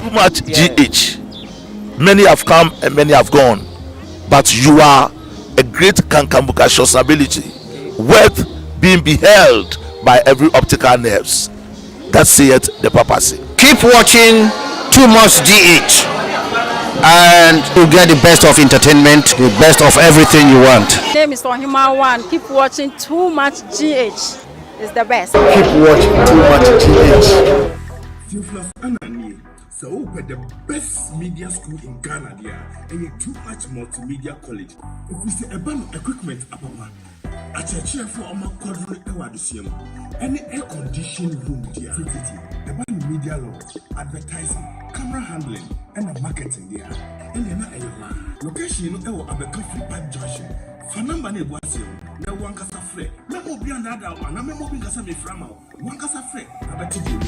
too much GH. Many have come and many have gone, but you are a great kankambuka ability, worth being beheld by every optical nerves. That saith the papacy. Keep watching Too Much GH, and you get the best of entertainment, the best of everything you want. My name is Ohima One. Keep watching Too Much GH. It's the best. Keep watching Too Much GH. So the best media school in Ghana there, and you Too Much Multimedia College. If we say about equipment, a church for our quadruple ewadisium, any air conditioned room there, about media law, advertising, camera handling, and marketing there. And you're not a location of a coffee pipe junction. For number ne was you, no one casa free. No more beyond that, and I'm moving as a from one casa free. I bet you.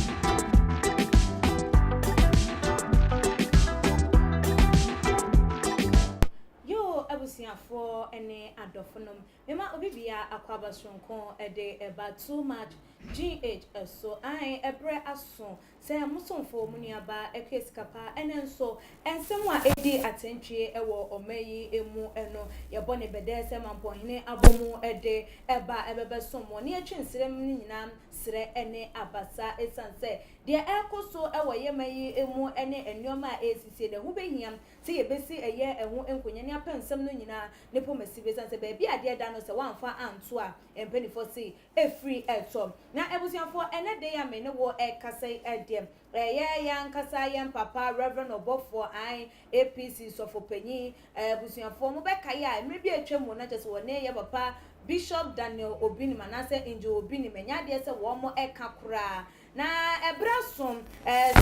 For any adophonum, Emma Obibia Aquaba Sonko a day about Too Much GH. So I a bread as soon. Say Muson for Muniaba, a case capa, and then so, and somewhat a day attention, a war or may emu eno, your bonny bede, some point, abomu a day, a bar, a someone near chin ceremony, sre any abasa, a sunset. Dear Elko so our yemay emu any and your my ACC, the Hubenium, see a busy a year and won't enquire pen some nuna, Nipo Messivis and say, baby, I dear Danos, a 1 for Antois, and penny for sea, a free air tom. Now I was young for any day I may no war air casse at them. Young Cassayan Papa, Reverend Obofour, I, APC, so for penny, Busian for Mobekaya, maybe a chemo, not just one near Papa, Bishop Daniel Obinim, and I said, Injo Obinim, and Yadia said, one more air capra. Na ebrasum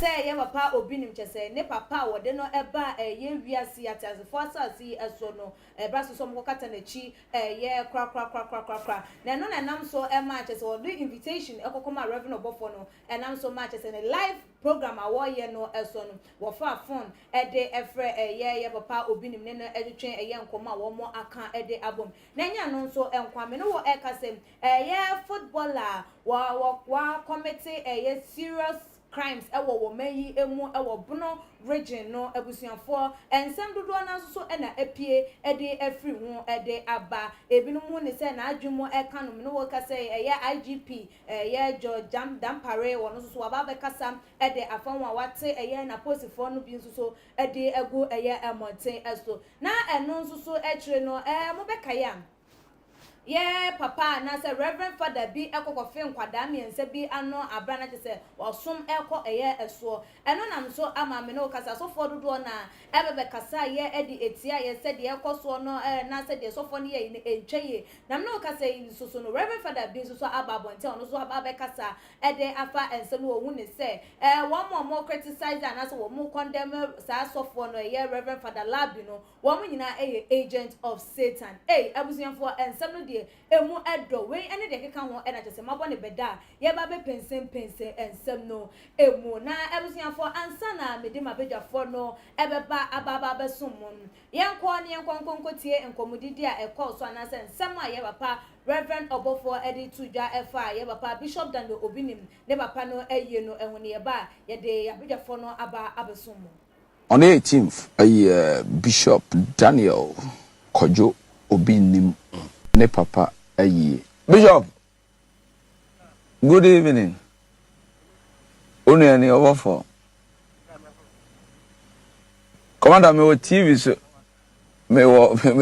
say ye papa Obinim chese ne papa wo de no eba ye wiase atase forsa si eso no ebraso so mokata na chi ye kra na no na nam so e ma chese wo do invitation ekokoma Reverend Obofour no enam so ma chese ne live program awo ye no eso no wo fa phone e de efre ye papa Obinim ne no edwetwen ye nkoma wo mo aka e de abom na nya no so enkwame no wo e kasem ye footballer wa committee serious crimes ewo wo mayi emu ewo bono region no abusuafo ensem dodo na so na apie ede afri hu ede aba ebinum ne se na adwumo ekanom no wo kasa IGP jo dampare wo no so aba be kasa ede afan wa wate na posifo no bi so ede egu emoten eso na eno so ekire no mo be kaya. Yeah, Papa, na say Reverend Father be ekokofe nkwada miense bi ano abrana che se osum eko eso eno nam so ama me no kasa so for dodo na ebebe kasa ye edi etia ye se de ekoso no na se de so for ne ye entweye nam no kasa so no Reverend Father be so ababonte ono so ababe kasa ede afa ense no ohu ne se one more criticize and as one more condemn sa so for no ye Reverend Father Labi no one nyina agent of Satan abusian for ense no emu edo we ene de keka ho ena chese mabo ne beda ye ba be pensen ensem no emu na ebusiafo ansa na mede mabedwafo no ebeba ababa besumon yenko ne yenko tie enkomudidi a ekọ so anasa ensem a ye papa Reverend Obofour edi tudwa efa ye papa Bishop Daniel Obinim ne papa no eye no ehune ye ba ye de abedwafo no aba abesumo on the 18th Bishop Daniel Kojo Obinim ne papa aye. Bishop, good evening. Only any Obofour. Commander, me wo TV so. Me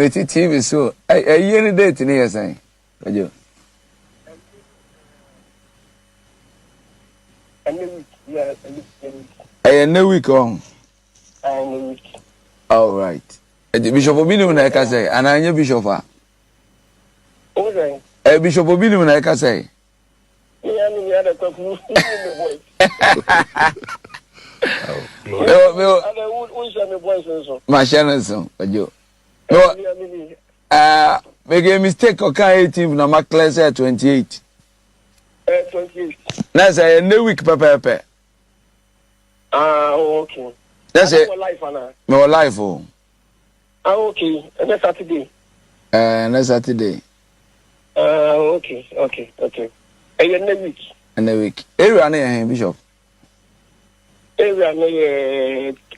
TV so. Aye any date ni yesen. Ojo. Any week on. All right. Bishop Obinim na ka say, and anya Bishop a. Okay. Bishop Obinim na ka say. Machanson, ojo. No. Make a mistake okay 18 na class 28. 28. Na say no week pepe. Okay. That's it. My life oh. Okay. Next Saturday. Next Saturday. Okay. And next week. Area na Bishop. area no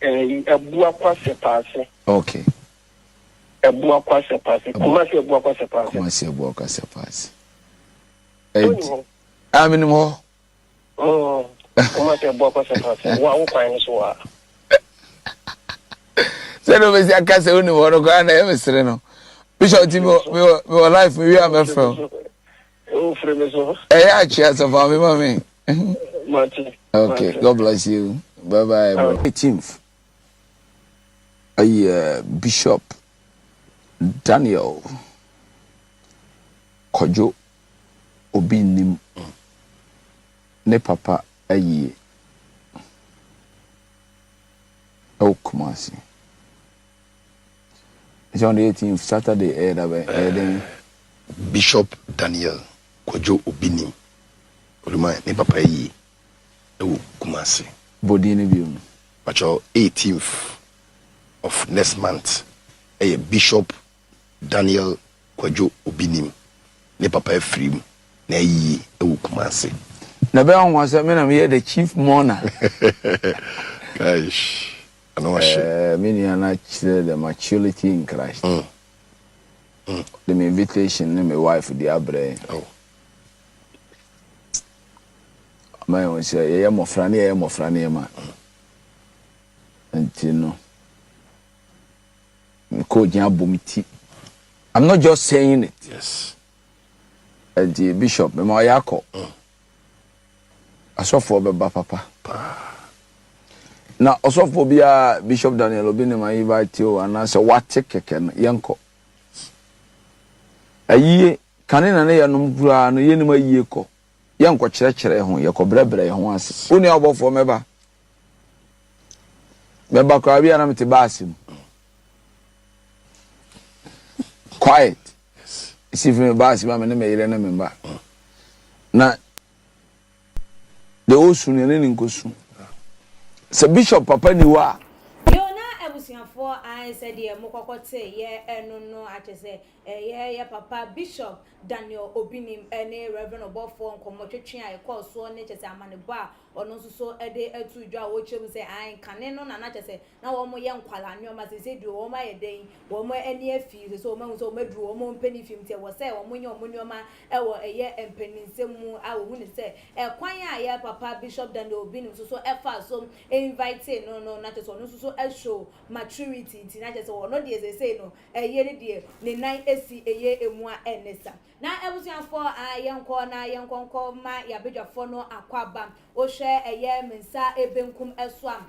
Ebua Kwase Pase. Okay. Ebua Kwase Pase. Kumasi Ebua Kwase Pase. Kumasi Ebua Kwase Pase. Minimum. Oh, Kumasi Ebua Kwase Pase. Wa ukwa so wa. Se no be aka se oni wo no kwa na e mesere no. Bishop ti me life me we am from. Oh, frame so. Ya chia so for me mama. Okay, Martin. God bless you. Bye bye. 18th. Bishop Daniel Kojo Obinim ne papa ayi Kumasi. It's on the 18th Saturday. Bishop Daniel Kojo Obinim ne papa ayi Kumasi. Bodini bium. But 18th of next month, Bishop Daniel Kojo Obinim ne papa free na yi Kumasi. Na be on was me na me the chief mourner. Gosh. I know many are not the maturity in Christ. The invitation and my wife the abre. Oh. My own say, "Yeah, more frani, man." And you know, I'm not just saying it. Yes. And the bishop, my yako. I saw for Baba Papa. Now, also for Bishop Daniel Obinim, I invite you and I say, "What take yanko?" A ye canina near Numbra, no yenima yeko. Yanko chere ho yeko brebre ho ase. Uni Obofour meba. Meba kwa bia na mtibasim. Quiet. Yes. See if me basim am na me yire na memba. Na de osu ne ne nkosu. Se bishop papa ni wa. Yo na ebusiafo I said ye mokokote ye eno no atese ye papa Bishop Daniel Obinim ene Reverend Obofour nkomotwetwe a ekọ so ne chese amanebo a ono so ede atu dwa wo chem se an kane no na chese na wo mo ye nkwala nyoma se du wo ma ye den wo mo eni afi so wo ma so madru wo mo mpani fim te wo se wo mo nye wo nyoma e wo eye empaninsemu a wo hu ne se kwan a ye papa Bishop Daniel Obinim so e fa so invite no na chese ono so e show maturity ti na chese wo no de say no eye ne de ne nan esi eye emu a enesa na ebusiafo ayenko na ayenkonko ma ya bedwafo no akwaba o hwe eye mensa ebenkum eso am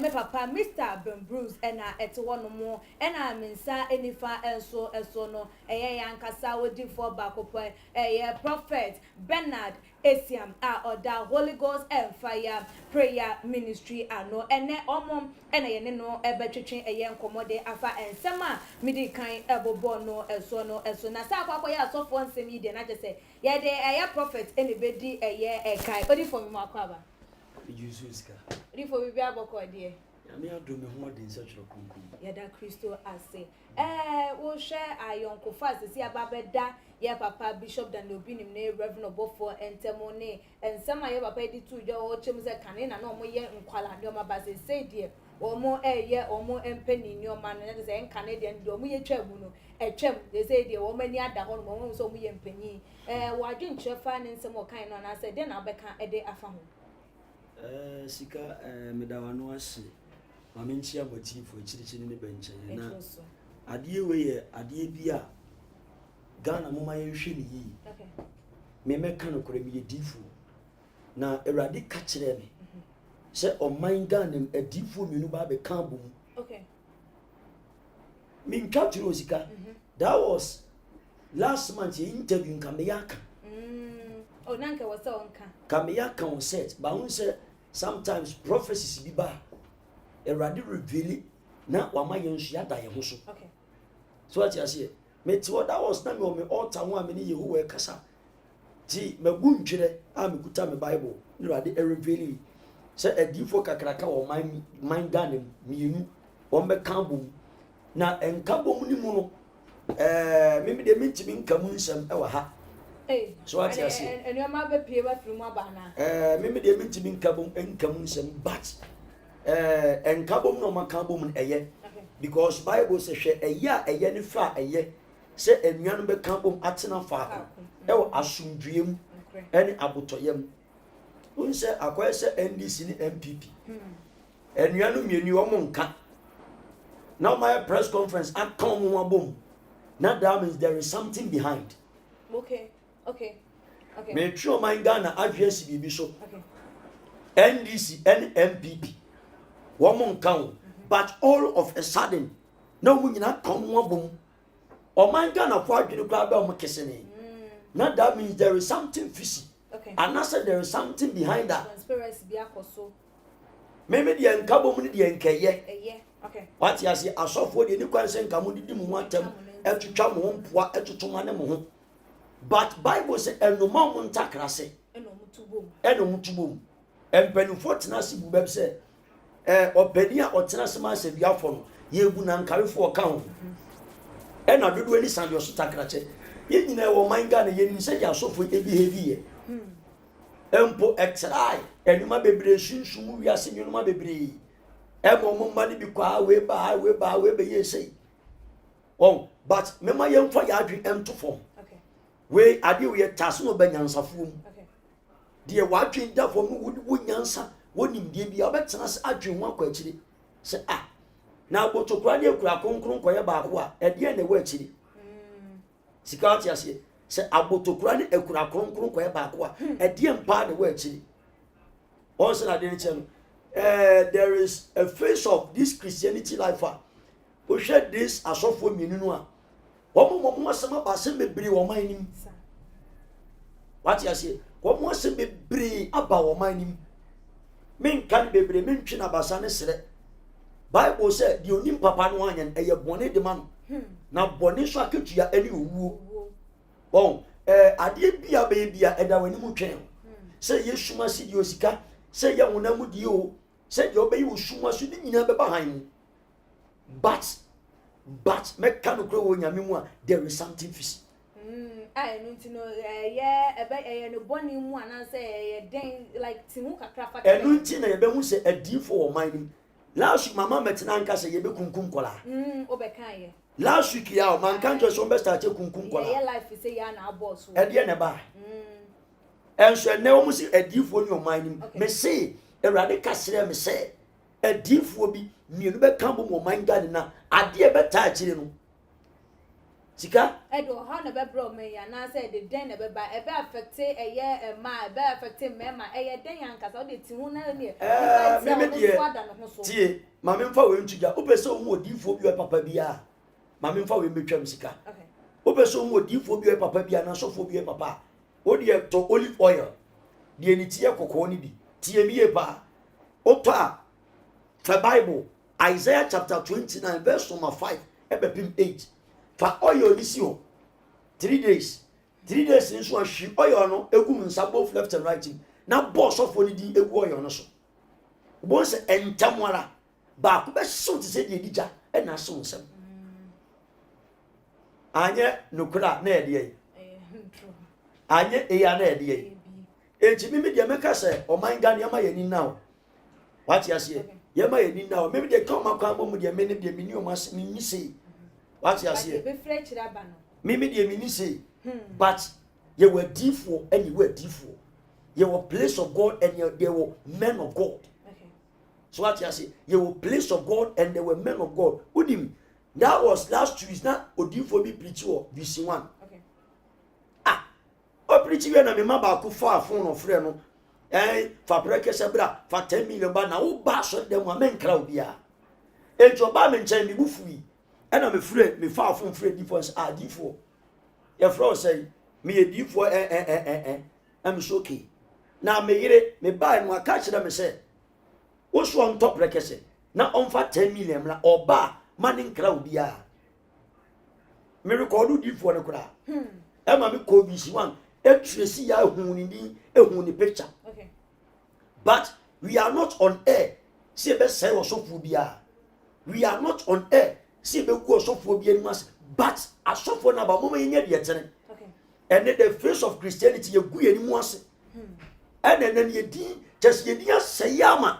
me papa Mr. Ben Bruce ena etewo no mo ena mensa enifa eso no eye yankasa wodi for bakopo eye prophet Bernard Esiam oda Holy Ghost and Fire Prayer Ministry ano ene omom ene ye ne no ebetwetwe eye nkomode afa ensema midi kan ebobo no eso na sa akwa ya asofo nsem yi de na je se ye de eye prophet ene bedi eye ekai odi for me akwaba Yususka odi for bibia boko de ya me ado me ho de nsachiro kunkum ya da Kristo ase wo hwe ayonko fa sesi ababeda ye papa Bishop Daniel Obinim ne Reverend Obofour entemone ensema ye papa di tu jo o chem se kane na no mo ye nkwala de o ma ba se say de omo eye omo empani ni o ma no se enkane de ndi omo ye twamu no etwam de say de o mani ada ho no mo so mo ye empani wo adwen trefa ne nsem o kan no na se de na beka ede afa ho sika medawano ase mamenchi abotifo chirichiri ne benche na adie we ye adie bia Ghana mama ye hwe ni yi okay me meka no kore me difu na erade ka kire me se o man Ghana adifu menu ba be kan bom okay me ntwatiro osika that was last month ye interview kameyaka oh nanka wasa onka kameyaka on set ba hun se sometimes prophecies bi ba erade reveal na wa ma ye nsu ya da ye ho so okay so what you say me ti what that was na me o me altar ho a me ni Yehowa kasa ti magu ntwere a me kuta me Bible ni erade reveal se adifo kakraka wo man Ghana mienu won be kan bom na enka bom ni mu no me de mentimi nka mu nsem e wa ha so what you say and your ma be pie ba firu mu aba na me de mentimi nka bom enka mu nsem but enkabom no makabom eye because Bible says she eye ni fra eye se enuanu be kabom atena fa ewo asundwem ene abotoyem unse akoye se NDC ni MPP enuanu mienu omo nka now my press conference at come abom now that means there is something behind. Okay. Me try my Ghana address bibi so NDC and MPP woman count but all of a sudden no we not come abom or my Ghana for adwene kra ba o kesene now that means there is something fishy. And I said there is something behind that. Conspiracy be akoso. Maybe the enkabom ni the enkeye. Okay. What you say asofo de ni kwanse nkamu di mu atem etutwa mo mpoa etutuma ne mo ho. But Bible say enoma mo ntakrase. Eno mutubom. Empanifo tena se bu beb say opani a otena se ma se biafo no ye gu na nkarefo ka ho. Ena dodo ani sande oso takrache. Ye nyina wo manga na ye ni se ya asofo ebi hebi ye. Empo extrai enuma bebre sunsun wiase nyuma bebre. Emo mo mani bi kwa we be ye say. Oh, but mema ye mfa ya adwen emto fom. Okay. We ade we taso no banyansafuom. Okay. De wadwen da fom wo nyansa wonim de bia obetena se adwen ho akwa akire. Se na botokura ne akura konkron koye ba ko a ede ne wa akire. Sika ati ase se abotokura ne akura konkron koye ba ko a ede mpa ne wa akire. Also na de ne cheno there is a face of this Christianity life. We share this as of women. What asema ba se bebre wo man nim. What you say? What mo se bebre aba wo man nim. Men kan bebre men twi na basa ne sere. Bible say the onim papa no anyen eye bone de man. Na bone so aketua ani owuo. Bon ade bia ba bia eda wani mu twen. Say yesuma si di osika, say ya wona mu di o. Say you obey you suma so di nyina be behind. But make can grow when you there is something fishy. I don't know. Yeah, no bonny one. I say, then like Timuka Craft. And nothing I be say a deal for mining. Last week, my mama met an anchor say, you be kunkum kola. Obekaya. Last week, ya man can't just start your kunkum kola. Yeah, life is a yana boss. At the end of buy. And so I never must a deal for your mining. Me say, a radical say, me say, a deal for be. Me no be kambo mo man gani na ade be ta akire no sika edo ha na be bro me ya na say the den na be ba e be affect eye ma e be affect me ma eye den yan kasa o de ti hu na ne me die tie ma me mfa we ntuja o pese o mo odifo bi o papa bia ma me mfa we metwam sika okay o pese o mo odifo bi o papa bia na sofo bi o papa o de to olive oil de ni tie kokko ni bi tie mi e ba o to a the Bible Isaiah chapter 29 verse number 5 ebepim 8 fa oil ni si ho 3 days in so ahwi oil no egum nsa both left and right na boss of oni di egu oil no so bo se entamwara ba ko be so ti se di edija e na so nsem anye nokura na ede anye eya na ede eji mi dia meka se o man ga ne ma yani now what you say yema yeni now maybe they come akwa mo de me ne de mini o mas ni say what you say be fresh raba no maybe de mini say but you were different and you were different you were place of God and they were men of God okay so what you say you were place of God and they were men of God Obinim that was last Tuesday na odifo bi preach o VC1 okay o preach we na me ma ba ku fa phone of friend no fa breke sebra fa 10 million ba na wo ba so dem a menkra obia ejo ba me nchen mi bufui na me frɛ me fa afon frɛ difference difo ye frɛ say me ye difo am so okay na me yire me ba no aka kyerɛ me sɛ wo so on top breke se na on fa 10 million na oba ma ne nkra obia me record difo ne kura ma me ko BC1 etresi ya ehun ni picture okay but we are not on air see be say osofu bia we are not on air see be go osofu bia ni mas but asofo na ba mama yenye de tere okay and the face of Christianity ye gu ye ni mu ase and then ye din just ye dia sayama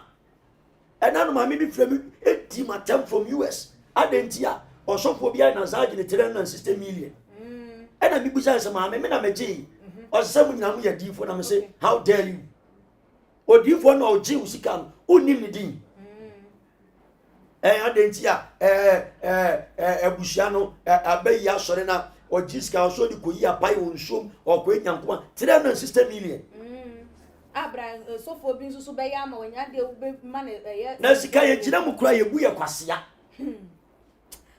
and now my maybe from 80 matem from US. Adentia or so for behind us in the 360 million. And I be some mamma, I'm a G. Or someone I'm a D for them say, how dare you? Or do you for no Jews come? Who name the D? Adentia, Bushano, Abeya Sorena, or Jiska, or so the Kuya Pai on Shum, or Queen Yankuma, 360 million. Abra, so for being so by Yama when you deal money. Nasika, Jinamu cry a buya quasia.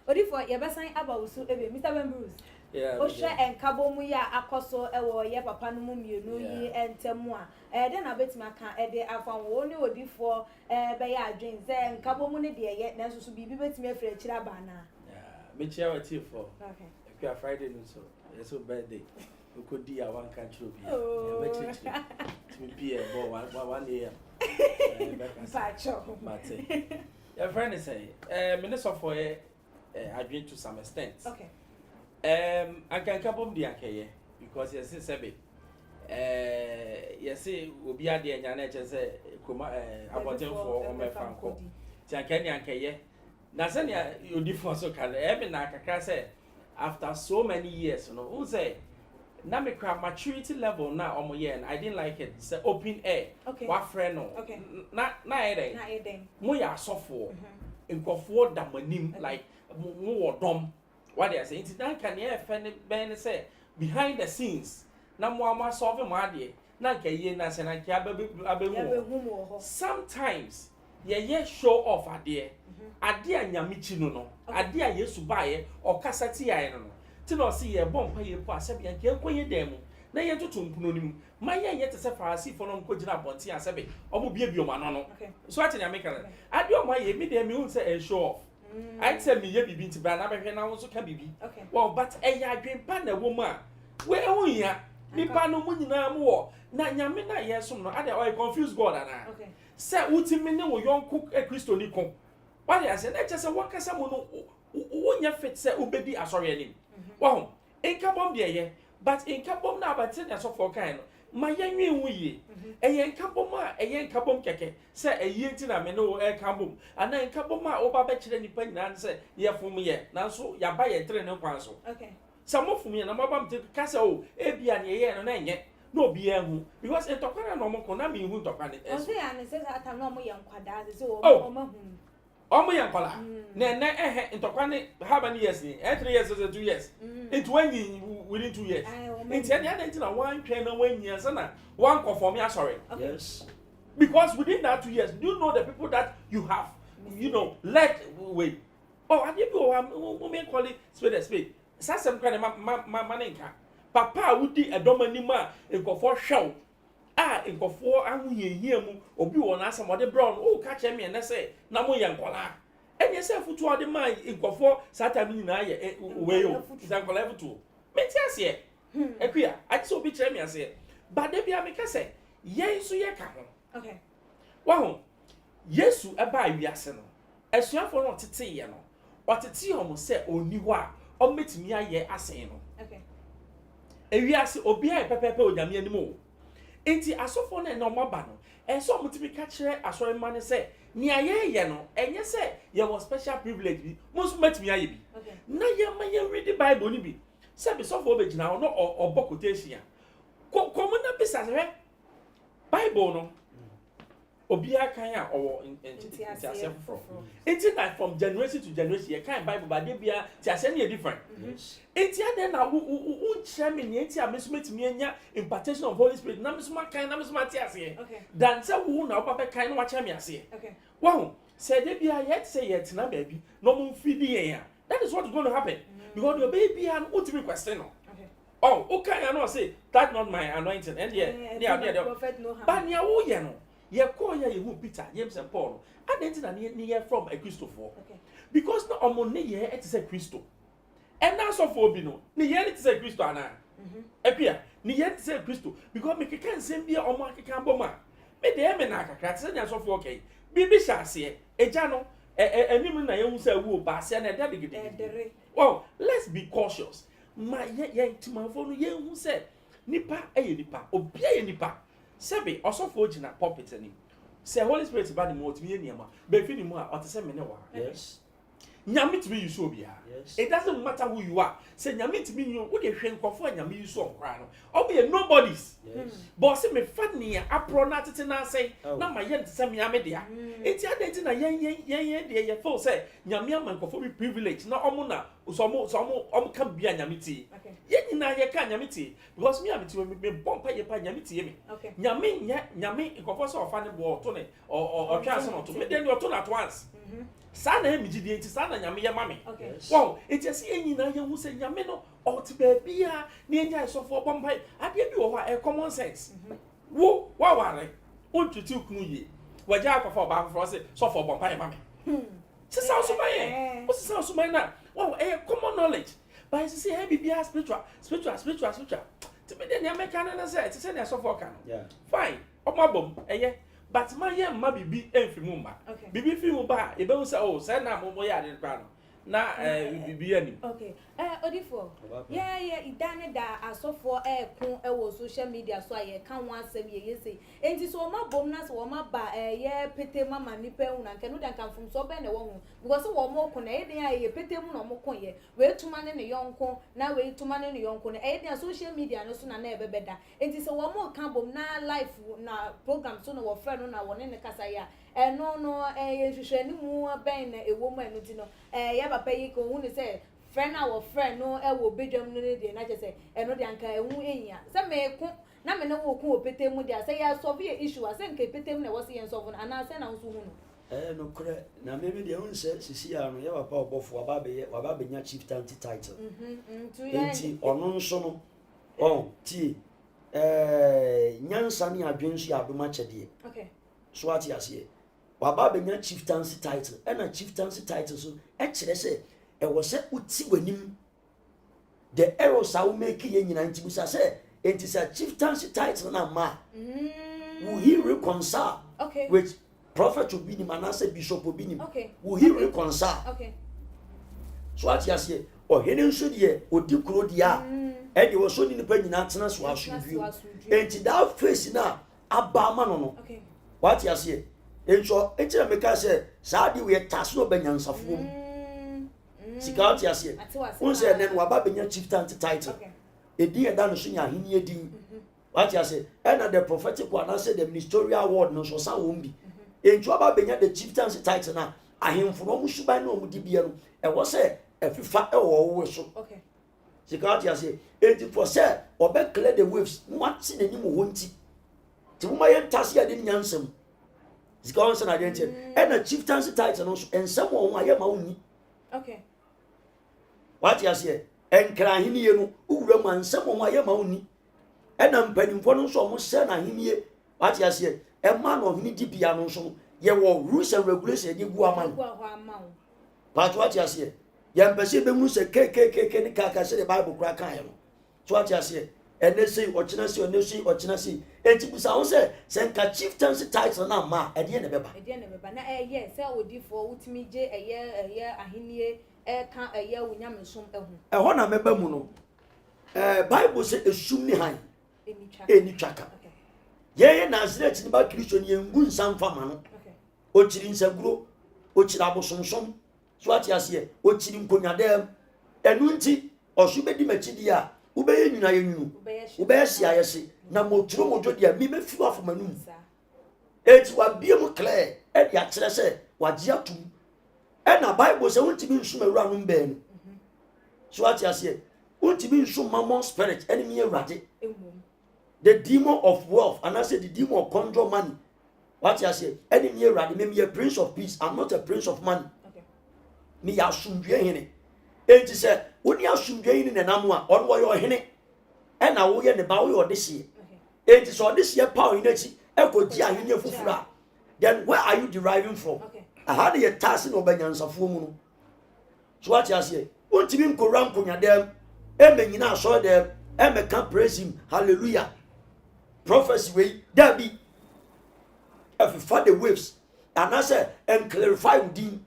What if your best sign about so Mr. Bruce? Yeah. Osha and Kabomuya Akoso, Ewa, Papa Num, you know ye and Temua. Then I bet my can I found one or before by dreams. Then Kabomuni dear yet Nancy be with me for a chirabana. Yeah, me charity for. Okay. If you are Friday, so it's a birthday. We could do one country. Oh, to be a boy 1 year. Your friend is a minister for a agreed to some extent. Okay. I can come the Akaye because yes, it's a bit. Yes, will be at the NHS as a bottle for my Franco. Tiakani Akaye. Nasania, you different so can every Naka say after so many years, you know, who say. Now me maturity level now on my year and I didn't like it. It's open air. Okay. What friend no? Okay. Na edeng. Mo ya sofo. Nkofo da manim like mo dom. What they are saying? It's that can you friend ben say behind the scenes. Na mo ama solve mo ade. Na ka ye na se na ki abemu. Sometimes ye show off ade. Ade anyame chi no. Ade a Yesu bae o kasati ya no. Tino see ye bomb pay po asabi an ke koye dem na ye tutu nkuno nim ma ye te se farasi fo no nko gina bonti asabi omo bia bi o ma no so ati na make ade o ma ye mi dem mi hu say e show off I tell me ye bibi nti bra na behwe na wo so ka bibi well but e ya adwen pa na wo ma we e hu ya nipa no mu nyina mo wo na nyame na ye som no ade o confuse God ana say utimi ne wo yonko e Kristo ni kon what they say na chese wakasa mo no wo nya fit say obedi asori anim. Wow, in Cabom de but in Cabom now, but send us for kind. My young we a young Caboma, a young Cabom keke, say a yentina meno air Cabom, and then Caboma over betch any pen answer, yeah, for me, now so ya buy a train of council. Okay. Some of me and I'm about to castle, a be an year and yet, no be a who, because in Tokana no more Konami who talk on it. I says that I'm not young quadas, oh, Omo yankola na intokwane how many years ni 3 years or 2 years into when within 2 years into any other na one train na 1 year na one conform ya sorry yes because within that 2 years do you know the people that you have you know let wait oh I give you we may call it spade sasem kwa ma manenka papa wudi edomanima nkofo hwew nkofo ahuye mu obi won asem ode brown o ka che me na say na mo ye nkola enye se futu ode man nkofo satan nyina ye weyo isa nkola futu meti ase ekua ati so bi che me ase ba de bia me ka say yen so ye ka ho okay wa ho Yesu eba wiase no esuafo no tete ye no otete homo se oni ho a o metimi aye asen no okay ewiase obi a pepepe onyame animu enti asofo na no maba no enso mutimi ka kire asore mane se ni aye no enye se ye was special privilege bi musu matimi aye bi na ye ma ye read the Bible ni bi se be sofo obegina no obokotation komo na bisa se Bible no obi akan a owo enti from enti na from generation to generation ye kan Bible ba de bia ti ase na different enti ade na wo chere me ni enti amesumetimi anya impartation of Holy Spirit na mesuma kan na mesuma ti ase dan se wo na wo ba kan na wa chere me ase wow say de bia yet say yet na ba bi no mo feeding yen that is what is going to happen because your baby and ultimate question no oh okay I know say that not my anointing and yeah prophet no but nya wo ye no ye call ye who Peter James and Paul identity na ye from a Christopher because no omo ye it is a Christo and now so for bi no ni ye it is a Christo ana epia ni ye it is a Christo because me can send be omo akeka boma me de me na akaka tse nya so for okay bibi shase eja no enim na ye hu say wu ba se na de gidi wow let's be cautious ma ye timafo no ye hu say nipa eye nipa obi eye nipa Sebe osofo gina pulpit ani say Holy Spirit ba ni mo otimi niam be fi ni mu a otese me ne wa Yes. Nyame timi you so bia. Yes. It doesn't matter who you are. Say nyame timi you wo de hwe nkofo nyame you so nkra no. Obi nobody's. Yes. But say me fa ne apro na tete na say Oh. na ma ye ntse me ame dia. Enti adenti na yen de ye feel say nyame ama nkofo be privilege na omo na so ka bia nyame ti. Ye nyina ye ka nyame ti because me ame ti me bompa ye pa nyame ti me. Nyame nkofo so ofa ne bo to ne o twa so no to me den o to na at once. Sana e miji di enti sana nyame ye mame. Wow, enti ase enyina ye hu se nyame no o ti ba bia na enya esofo bompai ade bi wo ha e common sense. Wo wa ware o twiti kunu ye. Waja akwafa ba afro se sofo bompai mame. Sisa osumaye. O sisa osumaye na. Wow, e common knowledge. But say e bibia spiritual. Ti me de nyame kan na se ti se na esofo kan. Yeah. Fine. O mabom eye but my young ma bibi enfimu ma. Bibi fi mu ba e be say oh say na mo ya de kwa no. Na bibi ani. Okay. Obofour. Yeah, idane da asofo kun wo social media so aye kan wan asem ye say. Enti so ma bom na so ma ba ye pete mama ni pe hu na nke no dan kan fum so be na wo hu. Because wo mo kun na ye den aye pete mu na mo kun ye. We tuma ne yonko na we tuma ne yonko na e den social media no so na e be beda. Enti so wo mo kan bom na live na program so na wo friend no na wo ne kasa ya. No ye hwehwe ni mu ben na ewo mu enu ti no. Ya papa yi ko hu ni say friend our friend no e wo bedwam no ne de na je say eno de anka ehu ehia say me ku na me ne wo ku opete mu dia say ya solve issue ase nka opete mu na wo say solve na ana say na nso hu no No kure na me de hu say sisi ya no ya papa Obofour aba be nya chieftain title enti ono nso no ti nyansa ni adwensu ya adoma chede okay so ati ase waba be nya chieftaincy title na chieftaincy title so e kire say e wo se uti wanim the errors are make ye nyina ntibusa say enti say chieftaincy title na ma will he reconcile with prophet Obinim and say bishop Obinim will he reconcile so ati ase o hene nso de odi kuro dia e de wo so ni nipa nyina tena so asumdue enti that face na abama no what you say enso etira meka say saadi we taso no banyansafo sika what you say won say nen wa ba benya chieftain title edi eda no so nya ahini edin what you say and the prophetic one and say the ministerial award no so sa won bi enso ba benya the chieftain title na ahemfo no mu suban no mu di bia no e wo say efifa e wo wo so sika what you say edi for say obe clear the waves what see na nim wo nti ti mo maye ntase ade nyansam sika won say na de nti e na chieftaincy title no so ensam won aye ma woni what you say enkra hiniye no uwura mu ansam won aye ma woni e na mpanimfo no so mo se na hiniye what you say e ma no hini di bia no so ye wo rules and regulations ye gu ama but what you say ye mpese be mu se kekekeke ni kaka se the bible kura kan ye no so what you say ene sei ochina sei enti busa won say senka chieftaincy title na ma e de ne beba na yes say Obofour utimi je eye ahenie kan eye wonyamsom ehu ho na meba mu no bible say esum ni han eni twaka ye Nazareth ni ba Kristo ni engu nsamfa ma no ochiri nsaguro ochiri abosonsom so ati ase ochiri nkonwadam enu nti osu bedi machidi a ubeye nyina yenyu ubeye sia yesi na moturo mojo dia mi me fiwa fo manum eti wa bie mu clear e dia kire se waje atum e na bible se wontimi nsum awura no mbe no so ati ase wontimi nsum mammon spirit enemy awurade the demon of wealth and I say the demon of control money what you say enemy awurade me a prince of peace I'm not a prince of money me ya sumdwe hene enti se woni asumdwe hene na namu a on wo yo hene e na wo ye ne ba wo yo de sie enti so de sie pa o hene chi e ko ji ahene fufura then where are you deriving from how do you task no banyansafo mu no so what you say wontimi nkora nkonya dem e menyina so dem e me can praise him hallelujah prophecy we there be if you find the waves and I say and clarify within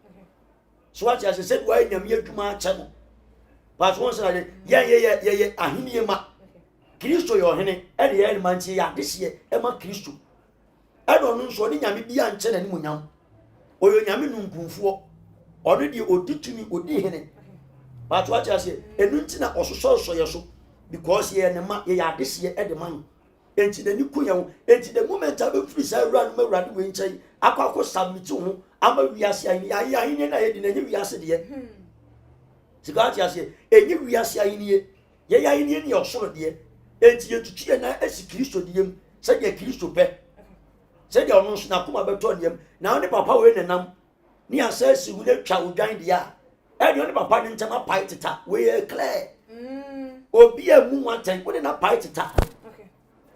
so what you said why nyame adwuma acha but once I yeah ahini ma Kristo yo hene e de yer man tie ya de sie e ma Kristo ɛna ɔno nso ɔne nyame bia nkyɛ na nimu nyam ɔyɛ nyame nunkumfoɔ ɔno deɛ ɔdi tumi ɔdi hene but what you say ɛnu nti na ɔsosɔsɔ yɛ so because yɛ ne ma yɛ adeseɛ ɛde ma no enti na ni kunya ho enti the moment a be free say run ma run we nkyɛn akɔ submit ho ama wiase ayi ayi na yɛ di na nye wiase deɛ sika what you say enye wiase ayi ne yɛ ayi ne yɛ ɔsoro deɛ enti yɛ tutu yɛ na esi Kristo deɛ mu sɛ deɛ Kristo pɛ sɛ deɛ ɔno nso na kuma bɛtɔ deɛ mu na ɔne papa we nenam ni asa si hu na twa odwan deɛ a ɛde ɔne papa ne ntɛm apae teta we yɛ clear obi a mu wanten wo de na pae teta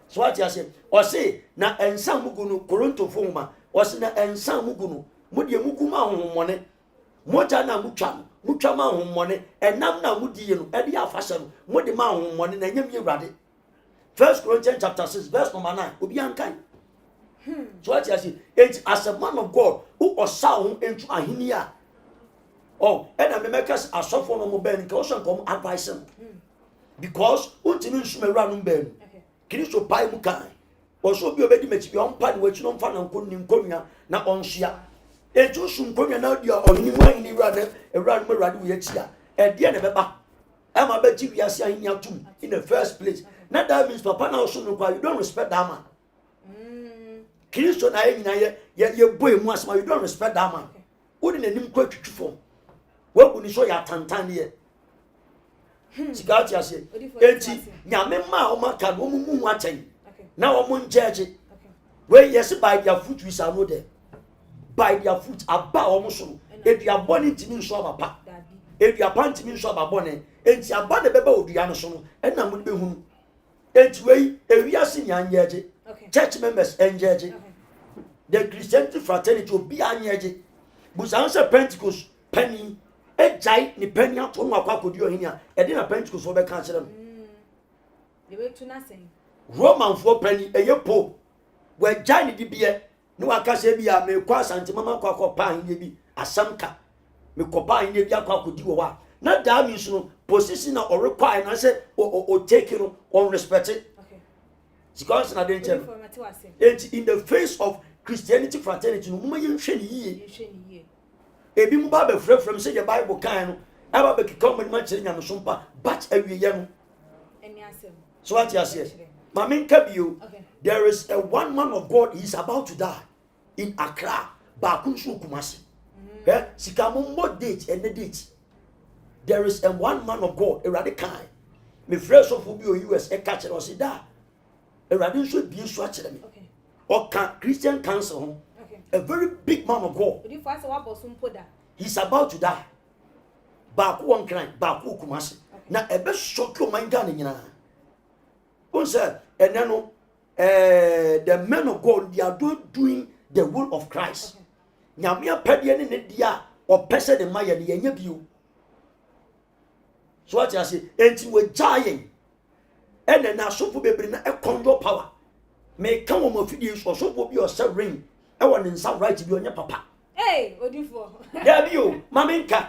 so what you say or say na ensa mugunu koronto foma or say na ensa mugunu mudie muguma honhomone moja na mutwa ma honhomone enam na mudie no e de afahye no mudi ma honhomone na nyam yewrade 1 Corinthians chapter 6 verse number 9 obi ankan so what you say it as a man of God who osa ho entu ahini a oh and I make us asofo no mo ben nke o so nkom advice because untimi nsumewra no ben Kristo pai mu kan oso bi obedi mechi bi on pa de wachi no mfa na nkonwa na onhia eju sum nkonwa na dia ohini mu ahini wra na ewra no wra de wo yachia e de na beba e ma ba ji wiase ahini atum in the first place na that means papa na oso no kwa you don't respect that man Kristo na nyina ye boy mu asma you don't respect that man wo de nanim kwa twitwufo wo bu ni so ya tantan ye Sigati ase enti nyame ma o maka no mu aten na o mu njeje we yes by their fruit we shall know them by their fruit aba o mu so edua boni ntimi nso abapa edua pantimi nso ababone enti aba ne beba odua no so no na mu be hunu enti we ewiase nyanyeje church members enjeje the Christianity fraternity obi anyeje busanse Pentecost penny ejai ni penny ato no akwa kodi ohini a e de na Pentecost wo be ka kire no the way to nothing Roman for penny eye pope we jai ni dibie ni waka se bia me kwa asante mama kwa pa ahini bi asamka me kopa ahini bi akwa kodi wo wa na da mi so no position na o require na se o take no on respect it because na den chem in the face of Christianity fraternity no mo yen hwe ni yiye ebi mu ba be frefrem say the Bible kan no aba be kika mo ma kire nyame so mpa but awiye no eni asem so what you say mama nkabio there is a one man of God, he is about to die in Accra ba kunsu kumasi sikamu mo date and the date there is a one man of God, a radical me fresh of obi o US e catch us da a radical bi so akere me or Christian council a very big man of God. He's about to die. Baku one crying, Baku Kumasi. Now a best shock your mind down in Unsa, and then the men of God, they are doing the will of Christ. Now, me a pedian in the dia or Pesa de Maya, the Yenyabu. So what I say, and you were giant. And then I so for be bring a control power. May come on my videos or so for be your self ring. I want in some right to be on your papa. Hey, Obofour. There be you, Maminka.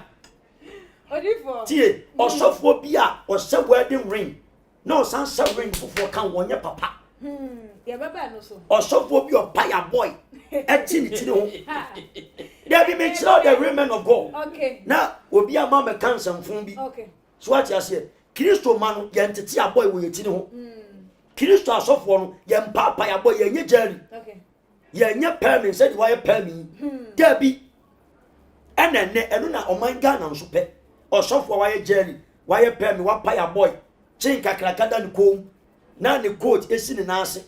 Obofour. Tie, or so for beer or some wedding ring. No, some ring for come on your papa. Yeah, Baba no so. Or so for your paya boy. There be make sure the women of God. Okay. Now, will be a mama cancer from be. Okay. So what you say? Kristo man, yentity a boy with you. Kristo so for yem papa ya boy ye jerry. Okay. Yenye permit said why permit. There be and then na o man Ghana nso pe. Or so for why jerry. Why permit what paya boy. Chinka krakada ni kom. Na the court esi ni nase.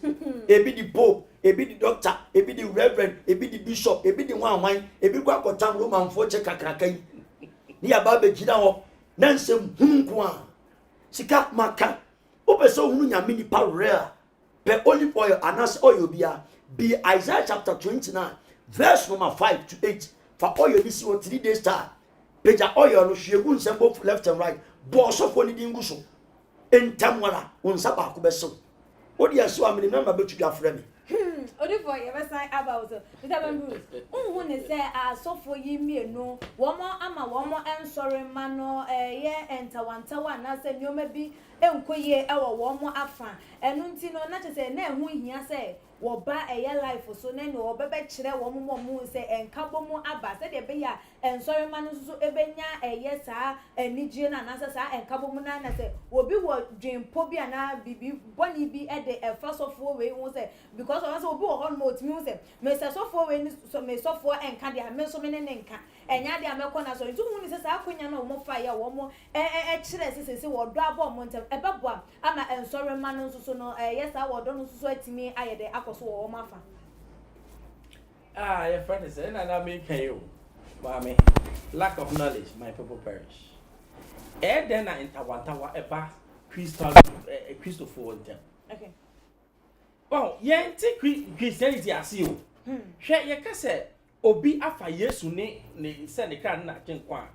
Ebi the pope, ebi the doctor, ebi the reverend, ebi the bishop, ebi the one ebi kwa kotam Roman for che kakraka yi. Ni aba be gida ho. Na nsem hunko a. Sika maka. Opese hunu nyame nipa rare. Pe olive oil anas oil bia. Be Isaiah chapter 29 verse number 5 to 8. For oil this 3 days time. Peja oil no hwegu nsem both left and right. Bo so for ni dingu so. Entamwala unsa ba ko beso. Odi aso amini na mabetu ya frɛ me. Obofour ye be sign about so. Peter Bambu. Unhu ne say asofo yi mienu. Womo ama womo ensori ma no ye entawantawa na se nyoma bi enkoye ewo womo afa. Enu nti no na che say na ehu hia say wo ba eye life so na ni wo be kire wo mo se enkabo mu aba se de be ya ensori ma no so ebenya eye saa anigye na na saa enkabo mu na se obi wo dwempo bi ana bibi boni bi e de efasofo we hu se because o se obi wo ho no otimi hu se me se sofo we ni so me sofo enka de me so me ne nka enya de amekọ na so ntu hu ni se saa akonya na wo fa ya wo mo kire se wo do abo mo ntem ebeboa ama ensori ma no so no eye saa wo do no so atimi ayede akoso wo ma fa your friend is saying and I mean can you mommy lack of knowledge my people perish then I interwantawa eba Christopher them okay well yenti Christianity asi o hwe ye ka se obi afa Yesu ne se ne kan na kenkwa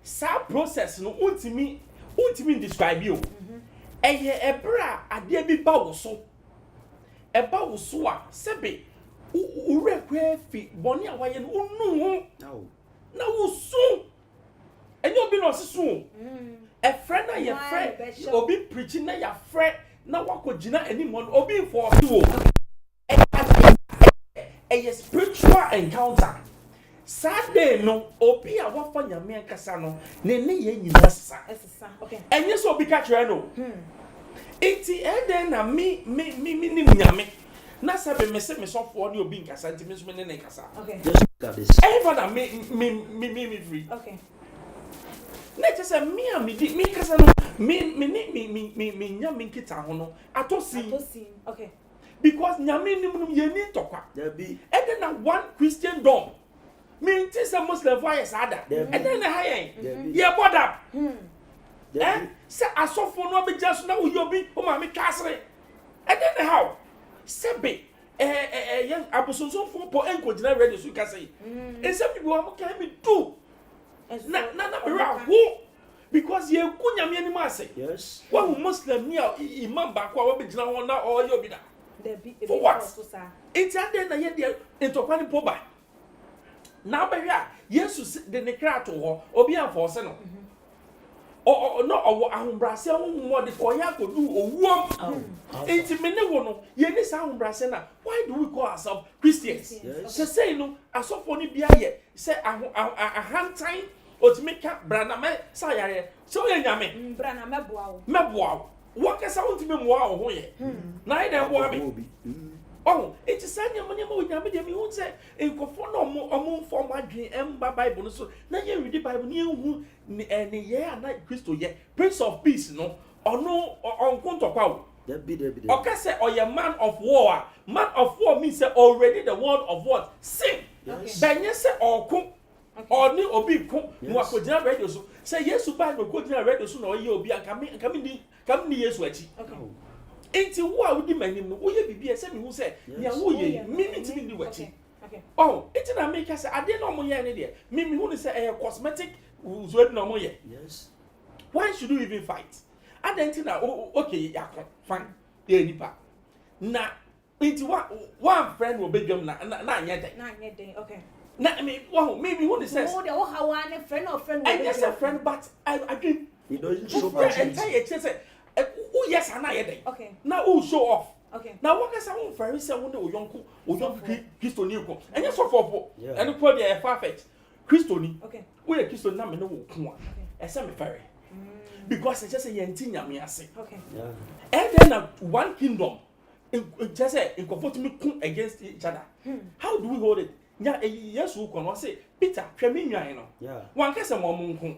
sa process no untimi describe you eye ebra ade bi ba wo so eba wo so a sebe urekwe fi boni awaye no unu na wo so enyo bi no sesu a friend na your friend obi preaching na your friend na wakogina anymore obi for you a spiritual encounter Saturday no obi a wafa nyame ankasa no ne ye nyina sesa okay enye so obi ka kire no enti eden na mi ni nyame na sabe me se me sofo ni obi nkasa enti me so me ne nkasa okay just look at this everyone me free okay na just say me am me kasa no me nyame nkita ho no atosi okay because nyame ni mu ye ni tokwa there be eden na one Christian dom me nti say Muslim voice ada eden na hayen ye boda say asofo no be just na wo yobi o ma me twasere eden na how sebe young abosonso po enkogina radio so ka say some people am can me do na me ra ho because ye ku nyame ani ma say yes one Muslim ni imam ba kwa we gina ho na o yobi da for what it's ade na ye de etokwa ni poba na be hwa Jesus de ne kra to ho obi anforce no no owo ahombrase ahommo de koya kodu owuom enti me ne wo no ye ni sa ahombrase na why do we call ourselves Christians yes. Say no asofo ni bia ye say ahantan otimeka braname sa yare so ye nyame braname meboa wo kasa wontime moa wo ho ye na ide bo abi oh it is sanya money mo nyame de mi hu say enkofo no omo form adwen emba bible no so na ye read bible ni hu ni ye ana Christo ye prince of peace no ono onkontokwa wo there be okay say oye man of war means say already the word of what sin benye say okun oni obi kun no akogina radio so say Yesu ba no akogina radio so na oye obi kam ni Yesu achi enti wo a wodi manim no wo ye bibia se me hu se ya wo ye mimi timi ndi wachi oh enti na make say ade no mo ye ne de mimi hu ni say cosmetic zo edi no mo ye yes why should you even fight ade na okay yakon fine dey nipa na enti one friend wo bedwam na anya den okay na me wow maybe who say no de wo hawa ne friend or friend I just a friend but I dream he doesn't show much entire say oh yes ana ye den okay now who show off okay now what say won very say won oyonko Christo ni ko enye so for ene ko dey perfect Christo ni okay we are Christo na me no wo ko a say me very because I just say yenti nyame ase okay yeah and then one kingdom just say in comfort me come against each other how do we hold it nya Yesu ko no say Peter twemi nwan no wan kase mo nko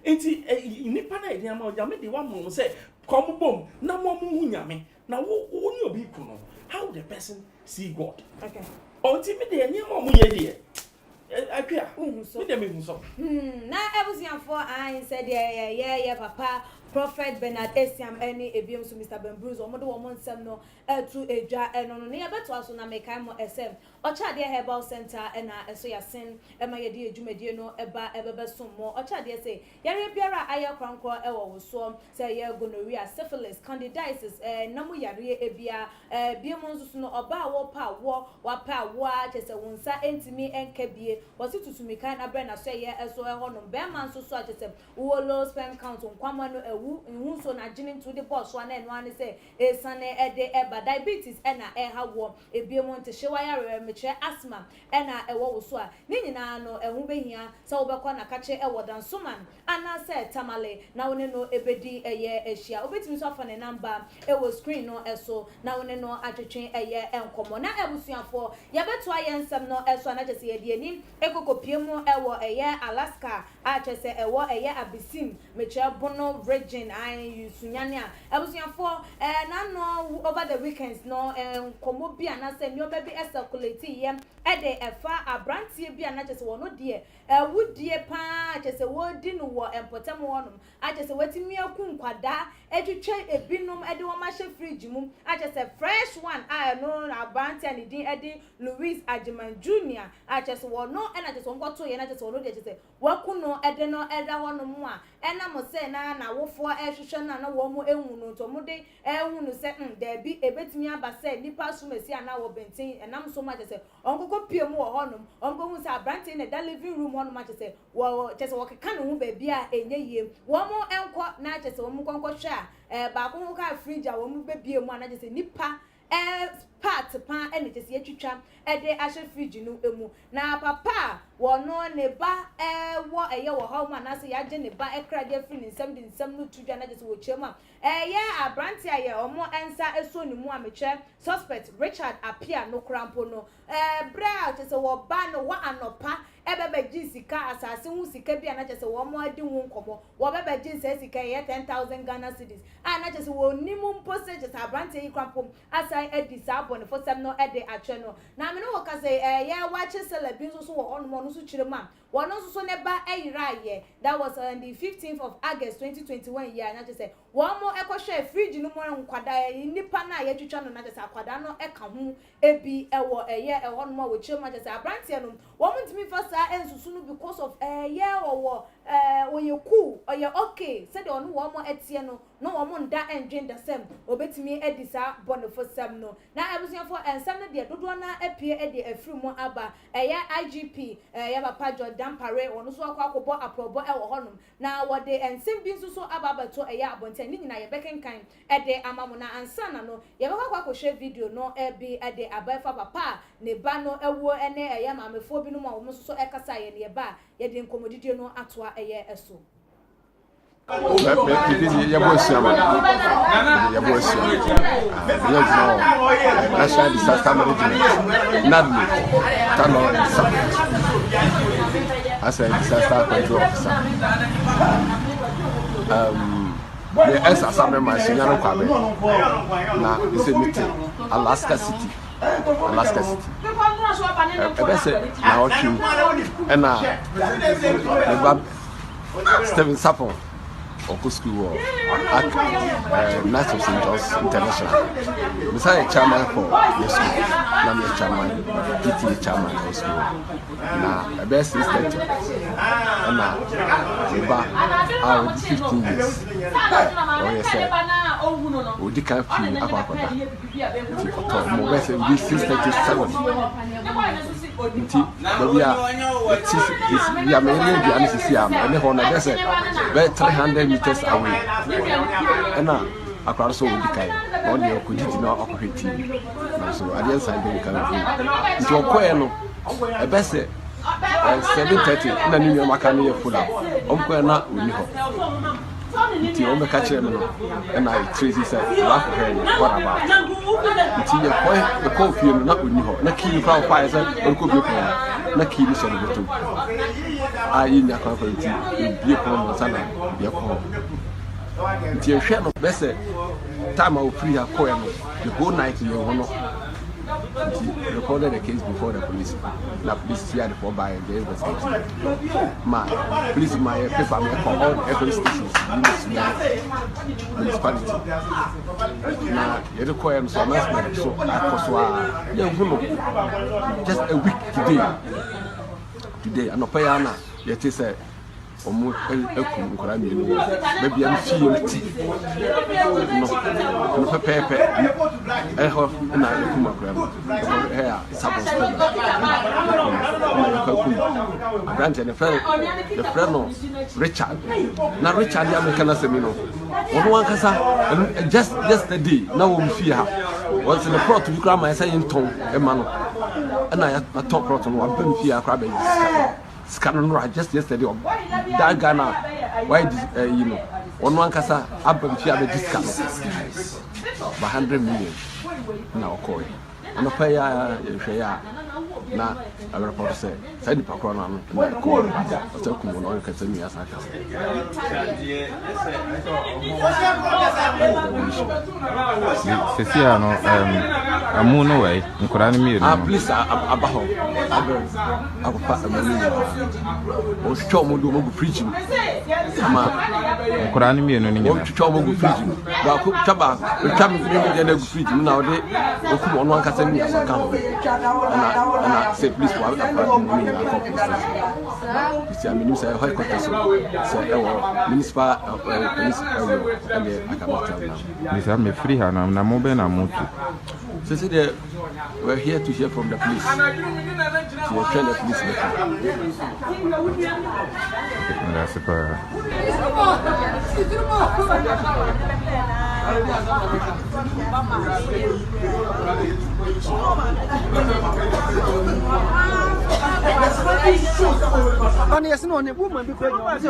enti nipa na ede ama nyame de wa mo say come bom na mo hu nyame na wo ni obi ku no how the person see God okay until me de nyama mo ye de akwa me de me hu so na ebusianfo I said yeah papa Prophet Bernard Esiam any ebiom so Mr. Ben Bruce omodo wo monsem no etu edwa eno no ne yebeto aso na mekai mo SM ocha de Herbal Center na eso yasen ema ye de edwumadie no eba ebebe som mo ocha de say yare biara aye kwankwo ewo wo so say ye gonorrhea syphilis candidiasis na mo yare ebia biom nso no oba wo pa wo wa pa wo a chese wonsa entimi enkabie wosi tutumika na bre na so ye eso eho no be man so so a chese wo low sperm count nkwama no who so na gene to the boss one and one say e sane e de eba diabetes e na e ha wo e bi mo nte hye wire meche asthma e na e wo so a ni nyina no e hu behia se wo bekọ na kache e wo dansoman ana se tamale na woni no ebedi eye ehia obetimi so afa ne number e wo screen no eso na woni no atwetwe eye enkomo na ebusuafo ya beto ayensem no eso na chese ye die ni ekokopie mu e wo eye Alaska a chese e wo eye Abisim meche bono region ai yusunyane a ebusuafo na no over the weekends no enkomo bi ana se nyo be circulate ye e de efa abrantie bi ana chese wo no de wudie pa chese wo di no wo empotem wonum a chese watimi akunkwada etwetwe ebinom e de wo ma hye fridge mu a chese fresh one a no abrantie ani din e de Louis Ajiman Jr. a chese wo no e na chese wo nkoto ye na chese wo no de chese wakuno e de no e da wonum a e na mo se na wofo e hwehwe na wo mo ehunu no to mo de ehunu se da bi ebetimi aba se nipa sumesi ana wo benten enam so ma chese onkoko pie mu wo honum onko hu se abrantie ne da living room honum ma chese wo chese wo keka no hu ba bia enye yie wo mo enko na chese wo mo konko hwe a ba ko ho ka fridge a wo mo bebie mu ana chese nipa part pa ene chese yetwitwa e de ahye fridge no emu na papa wo no ne ba wo eye wo ha ma na se ya je ne ba ekra de free nsem de nsem no tudwa na chese wo chema ya abrantie aye omo ensa eso ni mu ameche suspect Richard appear no krampo no bra chese wo ba no wa anopa ebebe jisika asase hu sika bia na chese wo mo adi hu nkomo wo bebe jise sika ye 10,000 Ghana cedis na chese wo nimu mpose chese abrantie krampo asai edi sabo ne fosem no ede atwe no na me no wo ka say ya wache celebi so wo ono no so chire ma wo no so ne ba ayiraye that was on the 15th of August 2021 year na chese wo mo ekohwe fridge no mo nkwada nipa na ye twitwa no na chese akwada no eka hu ebi ewo eye eho no mo wo chire ma chese abrantie no wo mo ntimi fasa ensusu no because of wo oye cool oye okay said on wo mo etie no wo mo nda endwen da sem obetimi edisa bonefo sem no na ebusuafo ensem no de dodo na apie de afiri mu aba IGP ya papa Jordan Pare ono so akwakobo aprobo wo honum na wo de ensem bi nso so aba bato abonten ni nyina ye bekenkan de amamu na ansana no ye bekwa hwe video no bi de abafa papa ne ba no ewo ene ya mamefo bi no ma wo so ekasa ye ne ba ye de nkomodidie no atoa eye eso National Disaster Management, NADMI, Talon Summit, as a disaster control officer. The ex-assembly machine, now it's a meeting, Alaska City. Now, and Stephen Sapon. Oko School at Knights of St. John's International. Besides chairman for the school, I'm the chairman, PTA chairman for school. Now, the best is 30. And now, about 15 years. Oh, yes, we can't feel about that. More than 37. We are mainly the Anissisiam, and the Honor Desert, about 300 meters away. And now, across all the kind, only a could not operate. So, I didn't sign the kind of it. It's a best 7:30, and then you're Macania full up. Not with you. Until on the catcher and I Tracy said, laugh her, what about? Until your point, the coffee, not with you, not key crowd fires, and could be not key this on the two. I in your conference, be upon Sana, be upon. Until shadow best time I will free a poem the whole night in your honor. Recorded the case before the police. The police here for by the investigation. Please, my paper, all every stations municipality. Now, you require some announcement, so I was just a week today. Today, and Opayana, yet is a omo ekum nkora mi no ba bia no fie mti no pepe ho na ekum akora no he a sabon stone grant the friend no Richard na Richard ya me kana semi no ono ankasa just yesterday na wo mfie ha once the plot you cry my say nton e ma no na ya top plot no wa ba mfie akora ba scan no just yesterday that Ghana why you know ono ankasa aba mfie aba discount 100 million na okoi ono pa ya hwe ya na report say say the pakro na no ko ta ku no ka tani ya saka sesia no amu no way nkora ni mi no please abaho akopa amani o show mo do mo preaching ma nkora ni mi no ni nyina o show mo preaching ba ko taba mi ni na preaching na o de o ku ono ankasa ni ya saka and say please for me I mean say Hẽ𝒂ds say municipal police and I cannot tell now. This am free na mo be na mo tu. So say we're here to hear from the police. So you tell the police That's super. But yes, no, a woman be pregnant.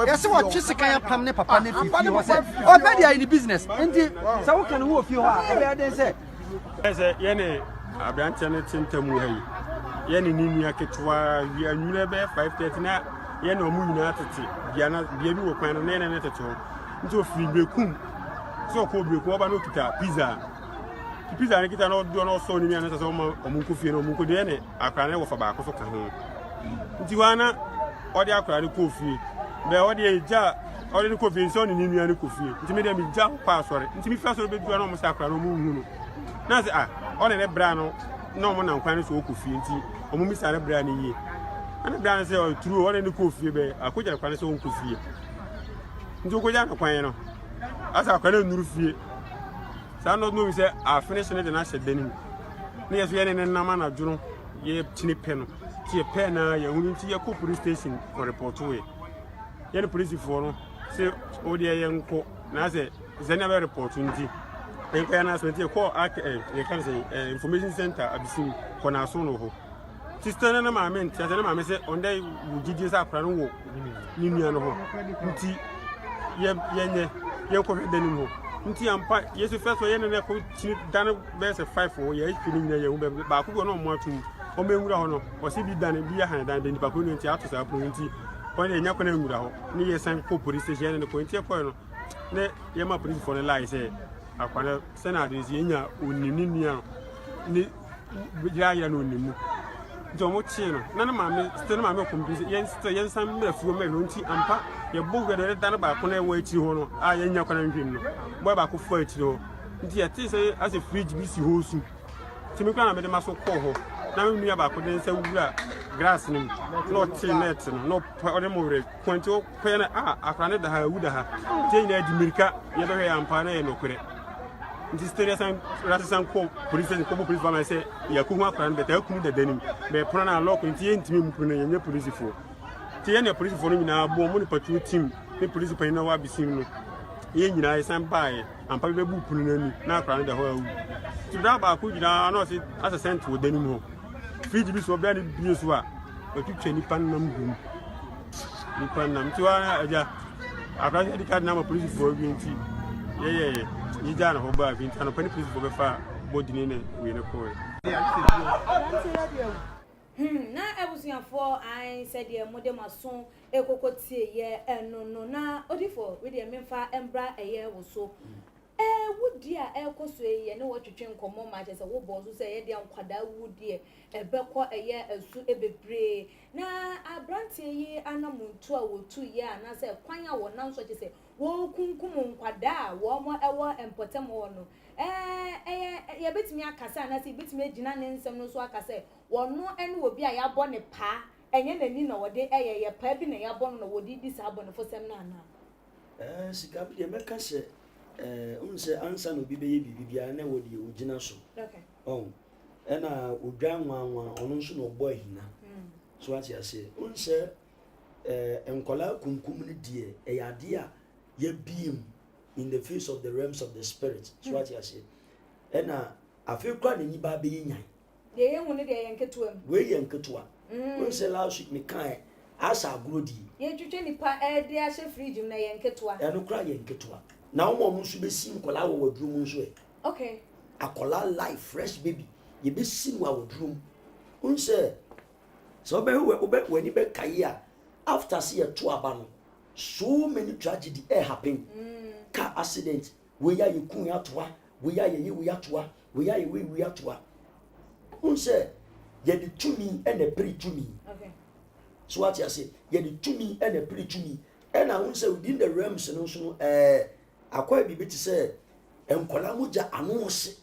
Yes, what Jessica Pamne Papa already in the business. And so can who of you are? They say, as a Yenny, a branch and it's in Tamu. Yenny Nina Ketwa, we are never 5:30. Yeno Munati, Diana, Biabu, Pan, and then at all. Into free Becum. So called Becuabanokita, pizza. Pizza and get an old donor so near as a Mukufi and Mukudene, I can never for back of a home. Tijuana, or the Akra Kofi, the Odia Jar, or the coffee is only in the Kofi. It made them be jump password. It me first will be one almost Akra Moon. Nazi, on a brano, no one on Quanis Okufi, or Mummy Brani. And the brand say, oh, true, or any coffee, I could have Quanis own coffee. Into Koyana, as I couldn't know fear. So I don't know, say, I finished it and I said, then, near the end, and Naman of Juno, ye tinny pen, see a pen, you wouldn't see a police station for a port away. Yen police for say, oh, dear young co, Naze, is another opportunity. Then can I say, call, you can say, information center, I've seen Conasono. Sister and my men, I say, on day, you did this up and walk, Nimiano, Nti, ye covered the new. Nti ampa yesu first way na ko dan best 5 for ye feeling na ye ba ko no mo atu o me nwura ho no o se bi dan bi ya han dan de pa ko no nti ato sa pro nti o ne nya ko na nwura ho ni ye san ko police station ne ko nti ko no ne ye ma police for the lie say akwana senate is ye nya onini nia ni ya ya no onimu nti o mo chi no na na ma me still ma me compete yen san me afuo me no nti ampa ye bogu de dan ba ko na wa chi ho no a ye nya ko na ndwim no boy ba ko fo achiro nti ya ti say as a fridge bi si ho su ti me kwa na me de maso ko ho na me nua ba ko de nsa wura grass ni no ti net no o de mo re kwenti o ko na akra ne da ha wu da ha ti na di mirika ye do he ampa na ye no kure nti story san rasisan ko police ko police ba ma say ya ku hu akra ne beta ku da danim be pro na lock nti ye ntimi mu na ye police fo ti ye na police fo no nyina bo mo ni patrol team ni police pa na wa bisim no ye nyina ye san bae ampa be bu punu nanu na akra ne da ho awu ti da ba ku nyina na se as a cent wo danim ho fridge bi so bia ni bi so a otwetwe ni pan nam gum ni pan nam ti wa aja akra ne di card na ma police fo bi nti ye yi jana ho ba bi nti na pani police fo be fa body ne we ne ko na ebusiafo I said ye modem aso ekokotie ye no na odifo we de memfa embra eye wo so wudi a ekoso ye ne wotwetwe nkomo ma je se wo bozo se ye de ankwada wudi ebekọ eye asu ebebre na abrantie yi anamuntu a wotu ye ana se kwanya wo nanso je se wo kunkum nkwada a wo mo ewo empotem wo no ya betimi akasa na se betimi agina ne nsem no so akasa wono ene obi a ya bɔ ne pa enye nani na wode ye pa bi na ya bɔ no na wode di sa bɔ no fo sem na ana sika bi de meka se unse ansa no bi be ye bibia na wode ogina so okay ena odwa nwanwa ono nso no bɔ ahina so ati ase unse enkola kunkum ni die eyade a ye biem in the face of the realms of the spirit so ati ase ena afekwa na niba be nyan de ye hu ne de ye nketua we ye nketua unse last week me kan asa agrodi ye twetwe nipa de a hye fridge na ye nketua eno kra ye nketua na wo mo nso be si nkola wo wadrum nso okay akola life fresh baby ye be si no wadrum unse so be we ni be kai a after see a to aba no so many tragedy happen car accident we ya yekun ya toa we ya ye we ya toa we ya ye we ya toa unse ye the tumi and the pre tumi okay so what you say ye the tumi and the pre tumi and I unse within the realms no so akwa bibi ti say enkola moja anonse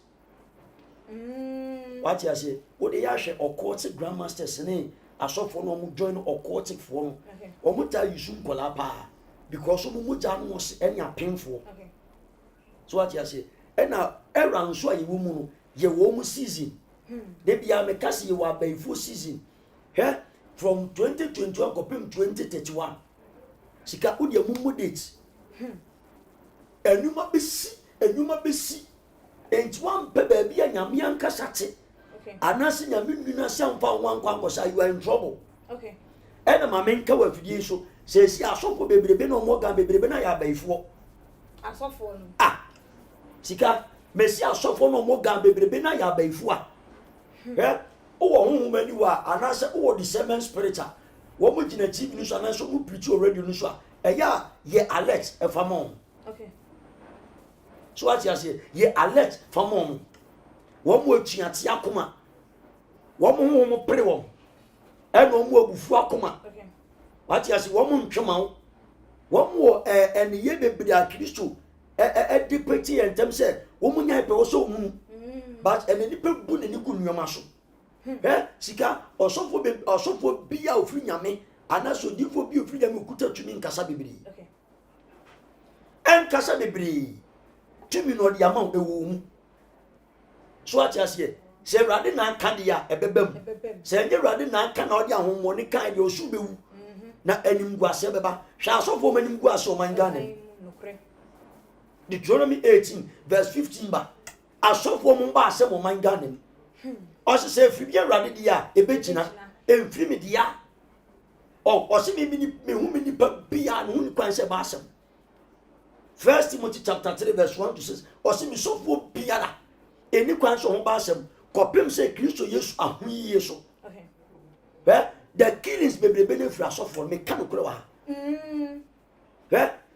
what you say what dey ya hwe occultic grandmasters ne asofo no mo join occultic for no o mo ta yusu nkola pa because o mo moja anonse enya painful okay so what you say na era nso ayi wo mu no ye wo mu season de bia me kasi ye wa baifo season from 2021 kopim 2031 sika udi mu date enuma besi entwan pe ba bia nyame anka sate okay anase nyame nuna samfa wankwa ngosa you are in trouble okay ena ma menka wa fidie so se si asofo bebrebe no mo ga bebrebe na ya baifo asofo no sika mesi asofo no mo ga bebrebe na ya baifo a wo honhumani wa anase wo discernment spiritual wo mo gina TV no so anase mo preach already no so a eya ye alert e famon okay so what you say ye alert famon wo mo atuate akoma wo mo pre wo e no mo abufu akoma okay what you say wo mo ntwema wo mo ene ye bebre a Kristo depicting in terms say wo mo nya pe wo so mu but ene ni pe bu ne ni ku nyoma so sika osofo bia ofri nyame anaso difo bi ofri nyame okuta tumi nkasa bibiri okay nkasa bibiri tumi no di amount ewo mu so ati ase se rade na aka dia ebebam se nye rade na aka na odi ahommo ne kan de osu bewu na animguase beba hwa asofo manimguase o mangana Deuteronomy 18 verse 15 ba asofo mo ba ase mo mangana Osi se fribia rade dia ebegina emfiri me dia osi me hu me nipa bia no hu kwan se ba asem 1 Timothy chapter 3 verse 1 to 6 osi me sofo bia la eni kwan so ho ba asem kopem se Kristo Yesu ahoyi Yesu okay the killings bebrebe ne fra sofo me kan kro wa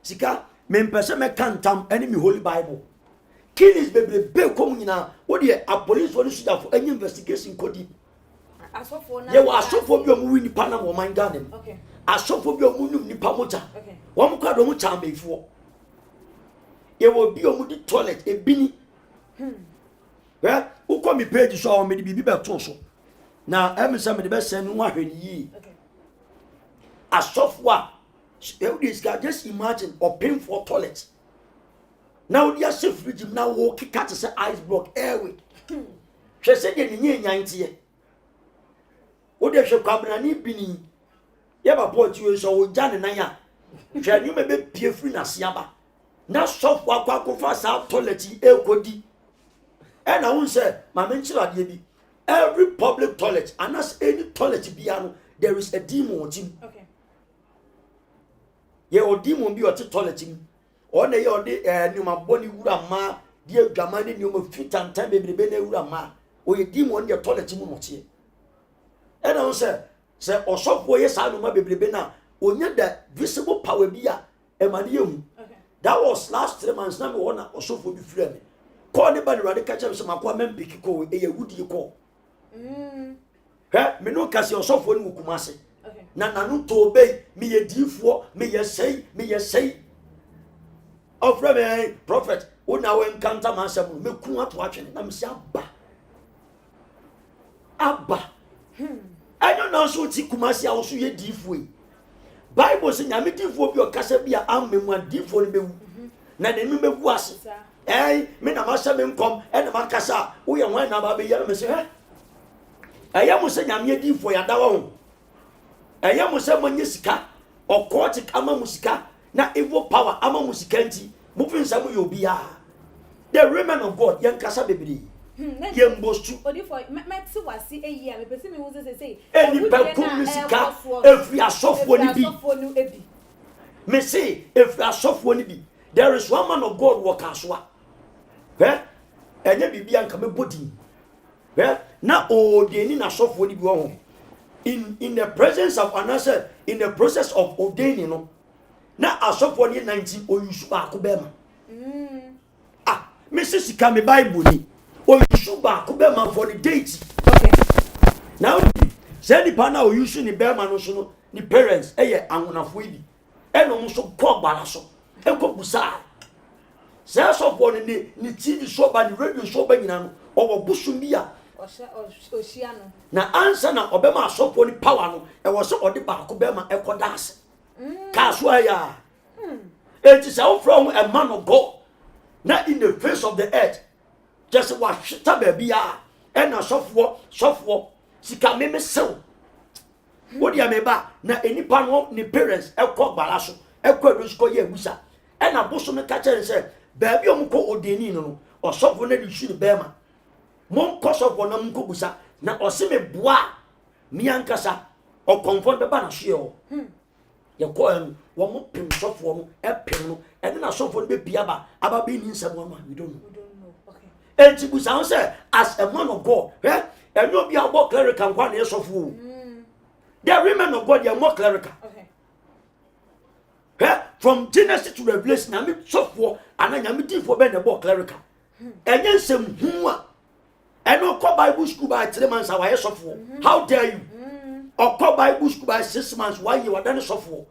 sika me mpese me kantam eni me holy bible killings bebrebe kom nyina wo de a police for suda for any investigation kodi asofo na ye wa asofo bi o mu wini pa na wo man Ghana okay asofo bi o mu num nipa moja okay wo mu kwado mu chambeifo ye wo bi o mu di toilet e bini wo kom mi page so o me di bibi be to so na em se me de be send no ahweni yi okay asofo a this guy just imagine open for toilet now dia se fridge na wo kika te se ice block airway hwe se de ni nyan tie wo de hwe kwabra ni bini ye ba port we so wo ja ne nan ya hwe ni me be pie free na siaba na soft akwa fa sa toilet e kodi e na won se ma me nchira de bi every public toilet and as any toilet bia no there is a demon on him okay ye o demon bi o te toilet him ona ye ode numa boni wura ma die adwamane ni o ma fitantan bebrebe na wura ma o ye demon de toilet mu no tie e na won se osofo ye sa numa bebrebe na onya da visible power bi a e ma de hu that was last 3 months na me wona osofo bi frɛ me call ne ba ne radical church se makwa mempiki ko e ye wudi ko me no kasi osofo ni wukumase na nanu to obey me ye difo me ye sei offer me prophet Una we encounter myself, me ku ato atwene na me se Abba. I don't know so ti kumasi a wo so ye difo yi. Bible say nyame difo bi o kasa bi a amemu difo ni bewu. Na de me bewu ase. Me na ma se me nkom e na ma kasa wo ye wan na ba be ye me se aya mo se nyame difo ya da wo. Aya mo se mo nyisika occultic ama musika na evil power ama musika nti mo fin sa mo ye obi a. The women of God yan kasa bebiri. Yembostu odifo meti wasi eyi a me pese me wo say eni pa kumisika every asofo ni bi me say every asofo ni bi there is one man of God work aswa enye bibia nka me body na o de ni na asofo ni bi wo in the presence of another in the process of ordaining no na asofo ni 19 oyusu ba ko be ma me say sika me Bible ni o use back man for the date. Okay. Now, say the partner o use ni bear no so no ni parents eye anwonafo bi. E no so ko gbara so. E ko busa. Say so for ni TV show ba ni radio show ba nyina no o busum bi a. Oshia no. Na answer na obema so for ni power no e wo so odi back man e ko dance. Ka so ya. It is out from a man of God. Not in the face of the earth. Just watch baby and a software sika me sew what ya meba na enipa no ni parents e ko balaso e ko edusko ye busa e na boso me ka chere se baby o mko odeni no o sofo na di shiri bema mon ko sofo na mko busa na o se me boa mi ankasa o comfort be ba na hye o ye ko en wo mo pim sofo no e pim no e na sofo no be bia ba aba be ni nsem no we don't know. And she was answer as a man of God, and no be a more clerical one years of fool. The women of God, they are more clerical. From Genesis to Revelation, I mean, software, and I am for being a more clerical. And then some who and no call Bible school by 3 months, our years of fool. How dare you? Or call Bible school by 6 months while you are done software.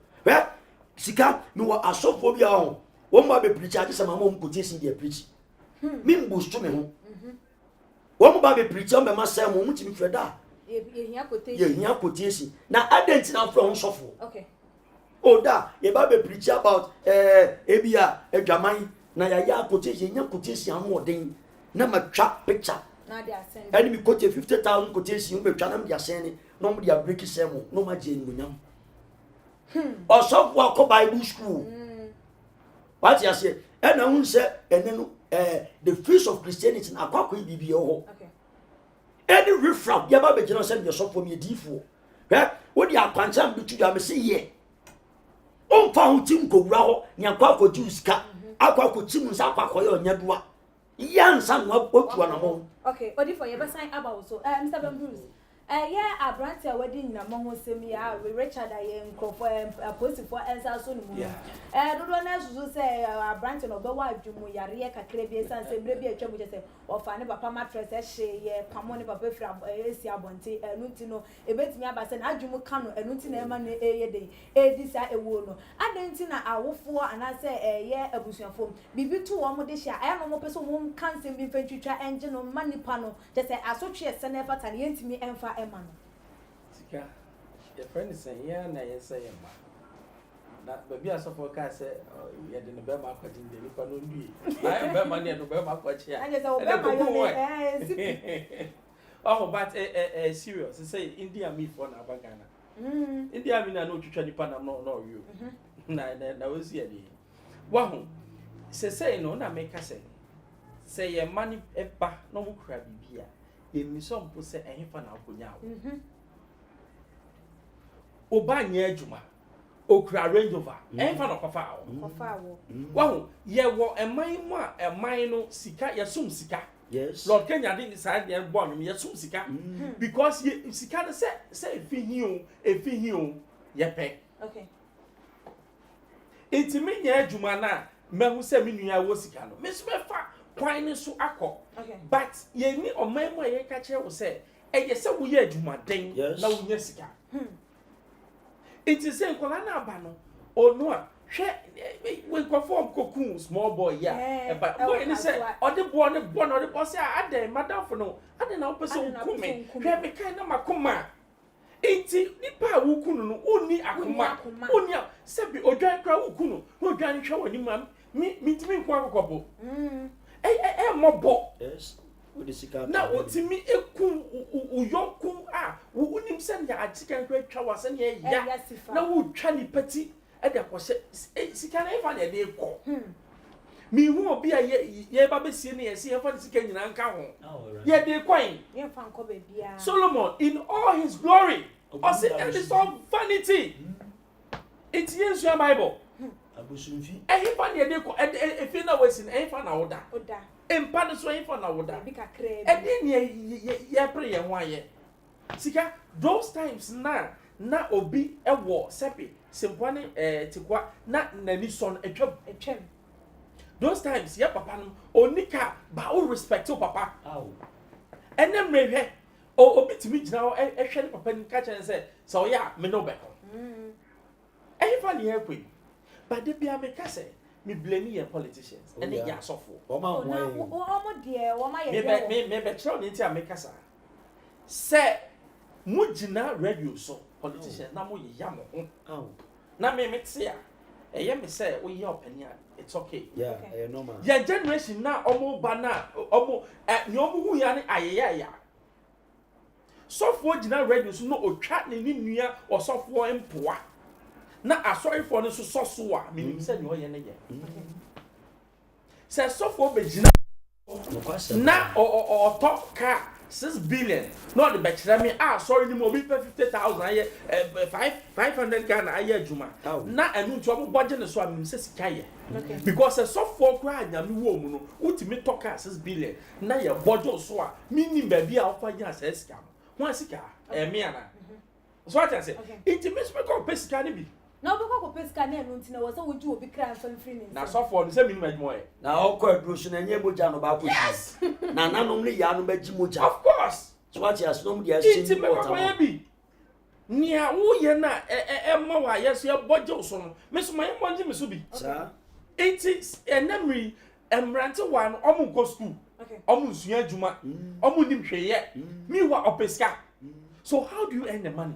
Sika, you are a software on. One might be preacher, this is my mom could see the preach. Min boost to me home. One baby preacher, my master, won't you be Freda? Ye quotation. Now, I didn't know from software. Okay. Oh, da, a baby preacher about Abia, a Jamai, Naya quotation, young quotation, more thing. Number trap picture. And we quoted 50,000 quotation, but Chanam Yasani, nobody a breaking sermon, no my Jane William. Or software called Bible school. What you say? And I won't say, and then the feast of Christianity in Aquaco BBO. Okay. Any riffraff, Yaba Bejan send yourself for me, D4. What you are concerned with you, I may say, ye. On found Tim go raw, Nyaquaco juice cat, Aquaco Timus Aquaco, Yadua. Yan son, what you are among. Okay, what if I ever sign about so, Mr. Bruce? Yeah, a branch wedding among Semia, with Richard I am a post for answer soon. Don't want to say a branch of the wife, Jumuya, Caribbean, and say, maybe a trouble or find a papa mattress, she, Pamoni Papa from Asia Bonte, and Nutino, a bit me about an Ajumu Cano, and Nutina money a day, a desire a wono. I didn't see a for and I say a year a bush phone. Be two one more this year. I am a person who can't send me infantry engine or money panel, just say associate and never tell me and for man. Sika, your friend is saying, yeah, and I say, that baby, I saw for a car, say, you had in the Burma cutting the Nippon. I am Burma near the Burma cutting. I just oh, but a serious, say, India me for Nabagana. India mean I know to try to pan, I'm not know you. Now, was here. Wow, say, no, not make us say, a money, a back, no crabby beer. In some pose a hifan alcohol. Oba nye juma, okra range over, and fan of a foul. Wow, ye were a mine sika, yasum sika. Yes, Lord Kenya didn't decide the bomb, yasum sika. Because ye sika say, a fin yepe. Okay. It's me, ye jumana, men who say me, I was sicano. Miss Mefa. Quine so akọ. Okay. But ye ni o man mo ye ka kire wo say e ye se wo ye adwumaden na wo nya sika. It is say kola na aba no onu a we perform cocoon small boy but boy ni say odi born odi boss say ade madam for no ade na person kume hwe me kan na makoma enti nipa wukunu no oni akoma oni sebi odwan kra wukunu no odwan hwe woni mam mi timi nko akokopo mobo yes na utimi eku uyonku unim se ya achikan kra twa wase ne ya na wutwa ni pati ade akose sika na efa na de ko mi hu obi a ye ba be sie ne ye sie efa sika nyina nka ho ye de kwan ye fa nko be bia Solomon in all his glory say it is all vanity it's in your Bible abusunfi efa na de ko efi na wasin efa na oda empa no so efa na oda bi kakra e de ye pre ye ho aye sika those times na obi ewo sepi simpone tikwa na nani son etwem those times ya papa no onika ba o respect o papa enem rehwe obi timi gina o ehwe ne papa ni ka chen se o ya me no be ko efa ni ekwe but de bia me ka se me blame ye politicians and ya sofo o de o ma ye me be tro ni ti ameka sa se mu gina radio so politicians na mo ye mo ho na me tia me say we your opinion it's okay normal your generation na omo ba na omo ni omo hu ya ni ayaya sofo gina radio so no otwa ne ni nua o sofo empoa na asori for no so so a minim say ni o ye ne ye say sofo be gina na o talk ka 6 billion no the betcha me sorry ni mo bi 50,000 aye 500 Ghana aye adwuma na enu nti obo budget ne so am se sika ye because a software kwa anyame wo mu no utimi toka 6 billion na ye budget so a minim ba bi a ofa nya se sika ho sika me ana so what I say intimi so ko pesika ne bi na obi ko pesika na enu nti na wo se wo ji obi kra mfa mfiri ne na software no se minim adwuma ye na okọ aduro na nye moja no ba ko na nanom ne ya no ba ji moja of course so what you asnom dia shi ni water bi nia wo ye na ma wa yeso ye budget so no me so my monji me so bi it is enamri emrante one omu go school omu nsuya adwuma omu nim hweye mi wa opeska so how do you earn the money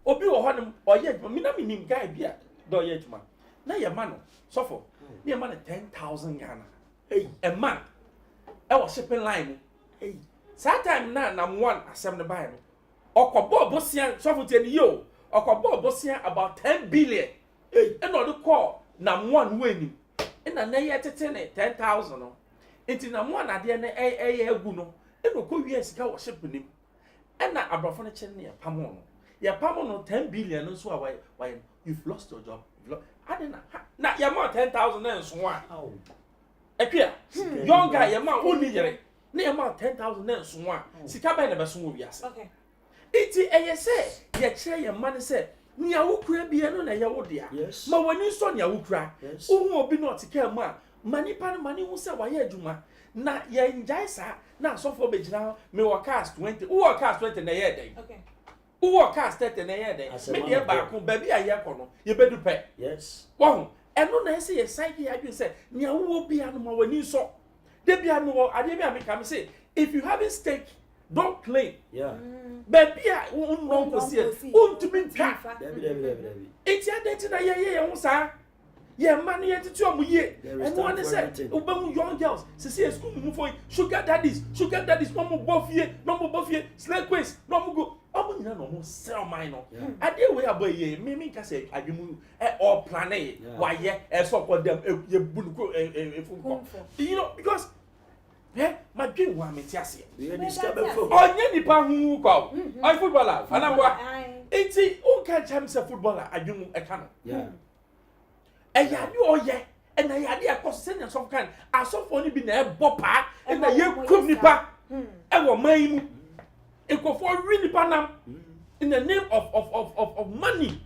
obi wo honem oye adwuma mi na mi nim guy bia do ye adwuma na ye ma no sofo na ye ma 10,000 Ghana a month e was shipping line that time na one asem the buy no okobo bosia sofo te ni yo okobo bosia about 10 billion e no de call na one wani na na ye tete ne 10,000 no enti na one ade na egu no e no ko wi sika wo ship nim e na abrafo no chen ne ya pamo no ya pamo no 10 billion no so why you've lost your job ade na ya ma 10,000 na so a ekwa young guy ya ma oni yere na ya ma 10,000 na so a sika ba na be so wo wi ase iti eye se ye kire ye man se ni awukura bia no na ye wo dia ma wani so ni awukura ohu obi no tika mu a mani pa no mani hu se wa ye adwuma na ye njai sa na asofo be gina me wo cast 20 wo cast 20 na ye den wo cast 30 na ye den me dia ba ko ba bia ye ko no ye bedu pe wo eno na se ye psyche ya dwen se ni awo bia no ma wani so de bia no ade bia me kam say if you have a stake don't claim baby no go see to be twa it's ya date na ye hu sa ye man ye titi omu ye and one say ubam young girls see school mu for sugar daddies no mo bofie slave queens no mo go omu nyina no mo sell mine no ade we aboy ye me ka say adwemu all plan why ye so for them ye buluko funko you know because my dream wa me tiase onye nipa hu ko I footballer anamwa enti o ka jam say footballer adwum e ka no ya ni oye na ya de akose na so kan asofo ni bi na e bopa na ye kum nipa e wo man mu ekofo wi nipa nam in the name of money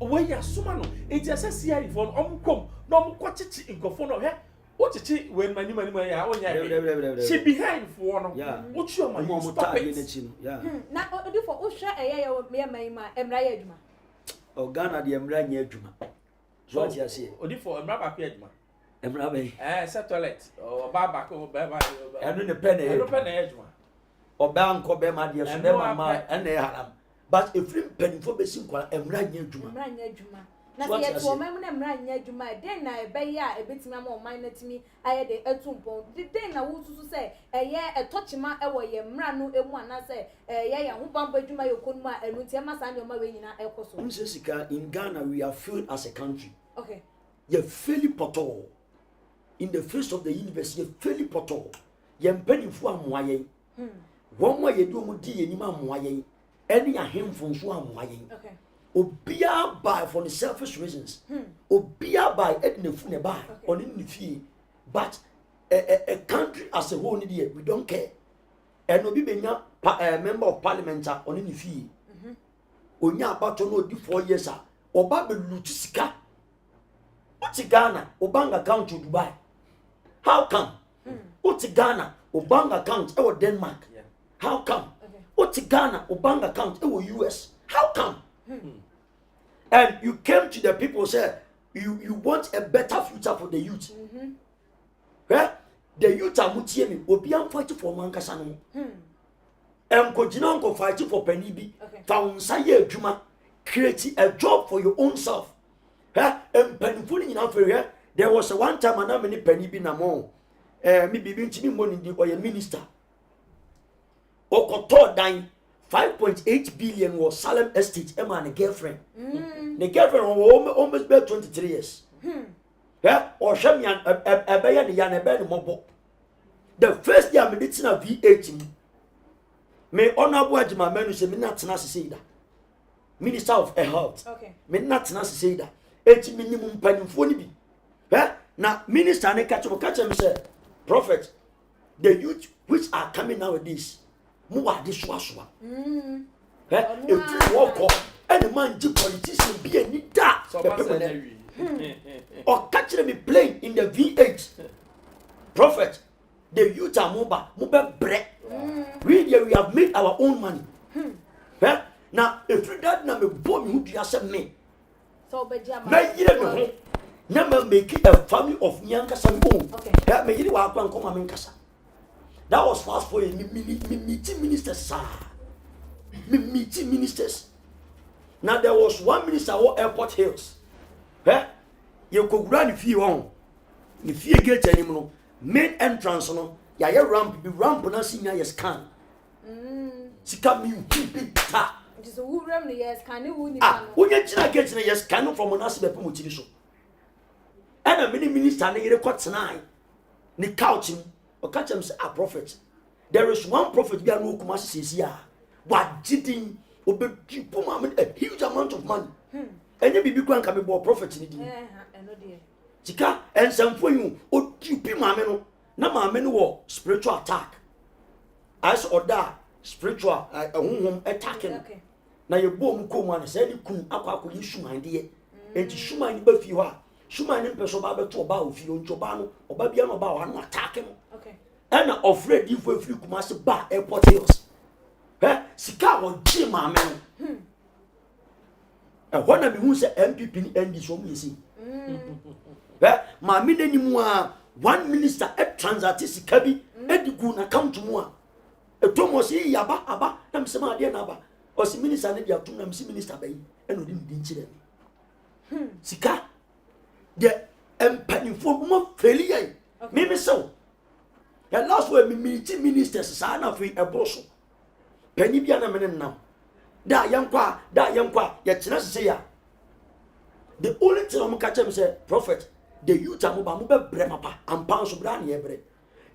we ya suma no enti asase ya ifo no kom no kochichi nkofo no Ochichi when mani ya onya she behind for no ochi o ma stop it na odi for ohwa eye me man ma emra ya adwuma Ghana de emra nya adwuma so what you say odi for emra ba pe adwuma emra ba se toilet o ba ba ko ba ba eno ne pen e eno pen e adwuma o ba nko be ma de so be ma ena e haram but if you pen for be sin kwa emra nya adwuma na se yet wo mem na emra nya adwuma den na e be ya e betimi am o man na timi aye de atumpon den na wo susu se eye etochima e wo ye emra no emu ana se ye ho bamba adwuma ye konum a enu tie ma sa ne o ma we nyina e koso Sika in Ghana we are failed as a country. Okay. You fairly portal in the face of the universe. You fairly portal. You penny for moyen. One way you do mudi anima moyen. Any a him from so moyen. Okay. Obia by for the selfish reasons. Obia by etne fune by on in the fee. But a country as a whole idiot, we don't care. And obi benya member of parliament on in the fee. Onya about to know the 4 years oba be lutisika. What's Ghana? Obanga account to Dubai. How come? What's Ghana? Obanga account to Denmark. How come? What's Ghana? Obanga account to US. How come? And you came to the people say you want a better future for the youth. The youth are mutiemi. Obiam fight for mankasa no. Kojina go fight for penibi. Found saye juma. Create a job for your own self. Penifuni in Africa. There was a one time and many penibi na mo. Me bibin chimi money di or a minister. Okoto dying 5.8 billion was Salem Estate. Emma and a girlfriend. The girlfriend almost be 23 years. Or Shamian a bayan yan a bed mobo. The first year I did a V18. Me honorable Ajima Menu say me not say that. Minister of Health. Okay. Me not say that. 8 minimum penny bi. Now minister ne catch me say, prophet, the youth which are coming nowadays, mu are this swaswa. If you walk up, any man ji politician be a need that. Or catch me playing in the V8. Prophet, the youth are mobile bread. We have made our own money. Now, if you don't know me, boy, who do you accept me? So, never make a family of Nyankas and boom. That made you walk and come and Kasa. That was fast for me meeting ministers, sir. Me meeting ministers. Now, there was one minister who airport hills. You could run if you want. If you get anymore, main entrance, no. Ya ramp na sinya yes can. Sika mi big ta. It is a who ram the yes can who ni. When you get na yes can from Monasi be pomo tiri so. And a many minister na yere kwat nine. Ni couch him. O catch him say a prophet. There is one prophet be anu kumasi says ya. What didn't obe a huge amount of money. And you be kwan can be prophet ni di. Sika and some for you o dipi mame no. Na maame no wo spiritual attack as order spiritual attacking na ye bom ko mu an say ni kun akwa yishuman de enti shuman ba fi ho a shuman ni peso ba beto oba ofi onchoba no oba bia no ba wa no attack no and afraid if we free kuma se ba airport hills sika wo ji maame no hona mi hu se MPP ni ND so mu yesi maame ni mu a one minister at transatisi kabi edigu na account mu a etomo si yaba aba na msema ade na aba o si minister na dia tum na msi minister bayi eno di nchire sika de empanifo mo feli me so ya last way me meet ministers sa na fi eboso pani bia na me nam da yankwa ya kina se ya the only thing I'm catch me say prophet the youth are mobile bremapa and pounds of brand every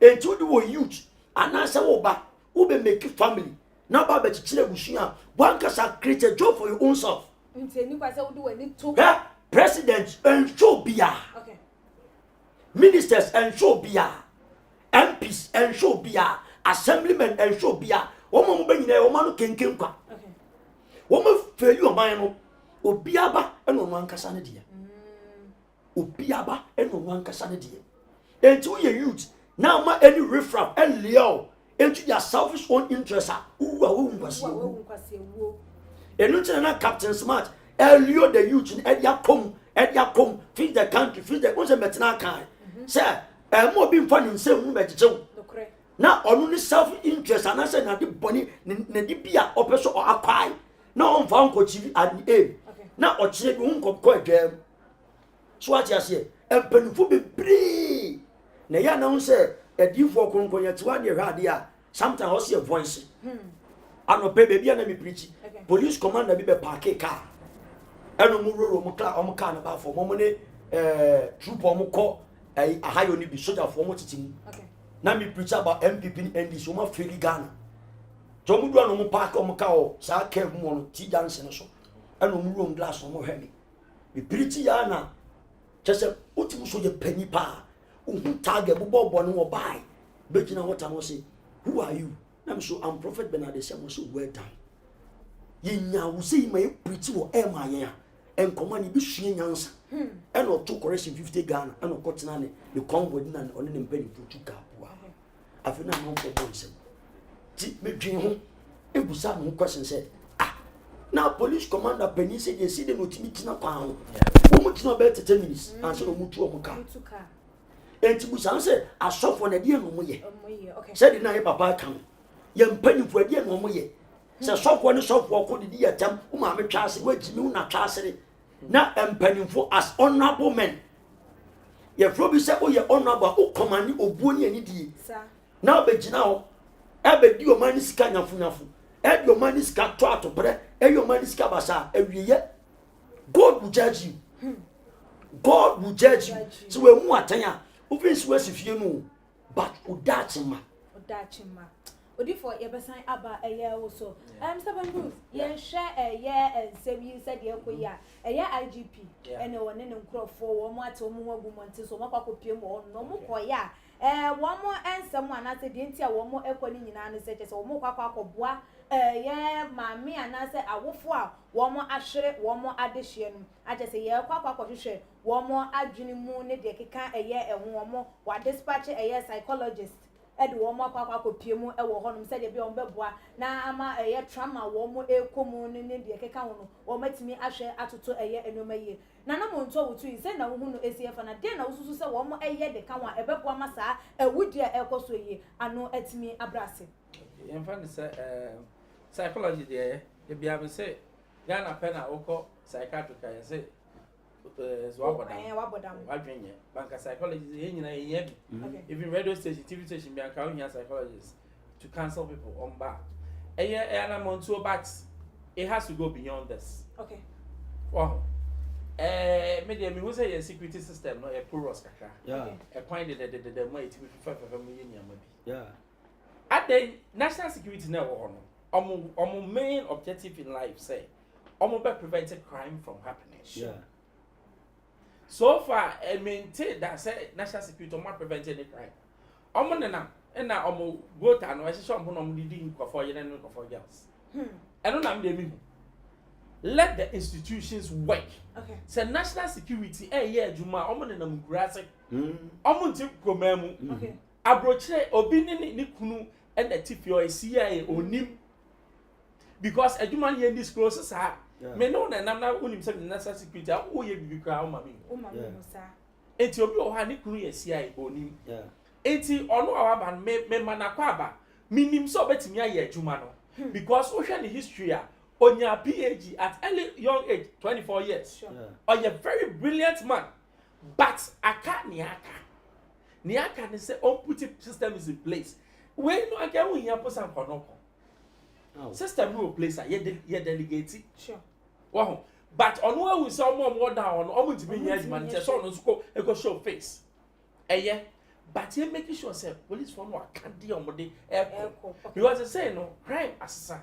and to the youth and answer oba who be make family now ba be chile bushia one can create a job for your own self president and show bia ministers and show bia MPs and show bia assemblymen and show bia woman be nyina woman no kenken kwa woman fail your mind no obiaba and no one kasa ne dia obiaba and no one kasa ne dia enti we youth now ma any refrap and leo into their selfish own interests wo nkwase wo enu tena na captain smart leo the youth in edia kom Edia come feed the country, feed the ones metna kan. Say, mo bi mfa ni nsem mu bejejew. Na onu ni self interest anase na de boni na de bia opeso o akwai. Na on fa nko chivi at the aim. Na o chire bi nko ko adwam. So ati ase empanifo bebre. Na ya na un say edifo konkonya ti wa de hwade a sometimes also a voice. Ano pe baby na me preach. Police commander bi be park car. Eno mu roro mu car na ba for mo ne troop o mu ko ahayo ni bi soldier for mo titimu. Na me preach about MPP and NDC o ma feli Ghana. To mu do no mu park o mu ka o sa cave mu no ti junction so. Eno mu room glass o mu hwe me preach ya na chese utimu so je pani pa. Uhu tag bobo no buy. Begina what am say, who are you? I'm so I'm Prophet Bernard say so well done. Yinya wo say my preach wo e ma yen en command bi sua nyansa. En o to correction 50 Ghana en o kotena ne the convoy na on ne mpani futu ka bua. Afi na no for boy say. Ti me dwen ho e busa no question say now police commander Penny say they see the notimity na kwa ho. Wo mu tina be 10 minutes and so mu tu o mu ka. Enti busa say asofo na de no mo ye. Say di na ye papa kan. Ye mpanifo de no mo ye. Say sofo ne sofo ko di ye tam wo ma me twa ase wagimi na twa ase na mpanifo as honorable men. Ye fro bi say o ye honorable o command obuo ni ani die. Na obegina ho e be di o mani sika nyafu. E di o mani sika to atobre, e yo mani sika basa awiye. God will judge you. God will judge you. So we mu atanya Ufin West if you know, but Udachima. Odifo yebesan aba eye also. Seven Bruce, ye share a year and 7 years said ye ko ya. Eye IGP and one ne nkrofo wo mo ate mo wagu monte so makwakopiem wo no mo ko ya. One more answer one at the dintia one more equally in an assets or more quacobois. Yeah, mammy and I say, I will for one more asher, one more addition. I just say, yeah, quacoshire, one more adjuni moon, they can a year and one more, what dispatch a year psychologist. Ed one more quacopium, a woman said, a beyond bebois. Now I'm a year trauma, one more air common in the account, or met me asher at a year and no may. Nana Monto to send a woman is here for a dinner, also say one more a year the camera, a bepwa massa, a wood dear echo so ye, and no at me a brassy. In fact, psychology there, if you have say, Ghana Penna Oko, psychiatric, I say, Wabodam, Banka psychology, even radio station, TV station, be accounting psychologists to cancel people on bar. A year and Monto backs, it has to go beyond this. Okay. Wow. Medium, who say a security system, not a poor Oscar. Yeah. A point that the money to be 5 million. Yeah. At the national security now, our main objective in life, say, preventing crime from happening. Yeah. So far, I maintain that say national security not prevent any crime. And now go to an organization who leading for you and for girls. And I'm the let the institutions work. Okay. So national security, Juma, Omoninam Grasek, Omonti Komemu, okay. Abroche, Obinim, Nikunu, and the TPO, CIA, Onim. Because a human here discloses her. May know that I'm not himself in national security, who you be crown, mammy. Oh, mammy, sir. Ethiopia, Hanikunu, CIA, Onim. Eti, ono our me manakwaba, minim so betting ya Jumano. Because ocean history. On your PhD at early young age, 24 years. Sure. Or you're a very brilliant man. But I can't Niaka say put system is in place. When no I can win your person for system will place ye delegate. Sure. Wow. But on where we saw more down on to be here man so no scope e go show face. But you making sure say police for no can't deal with the because they say no crime assassin.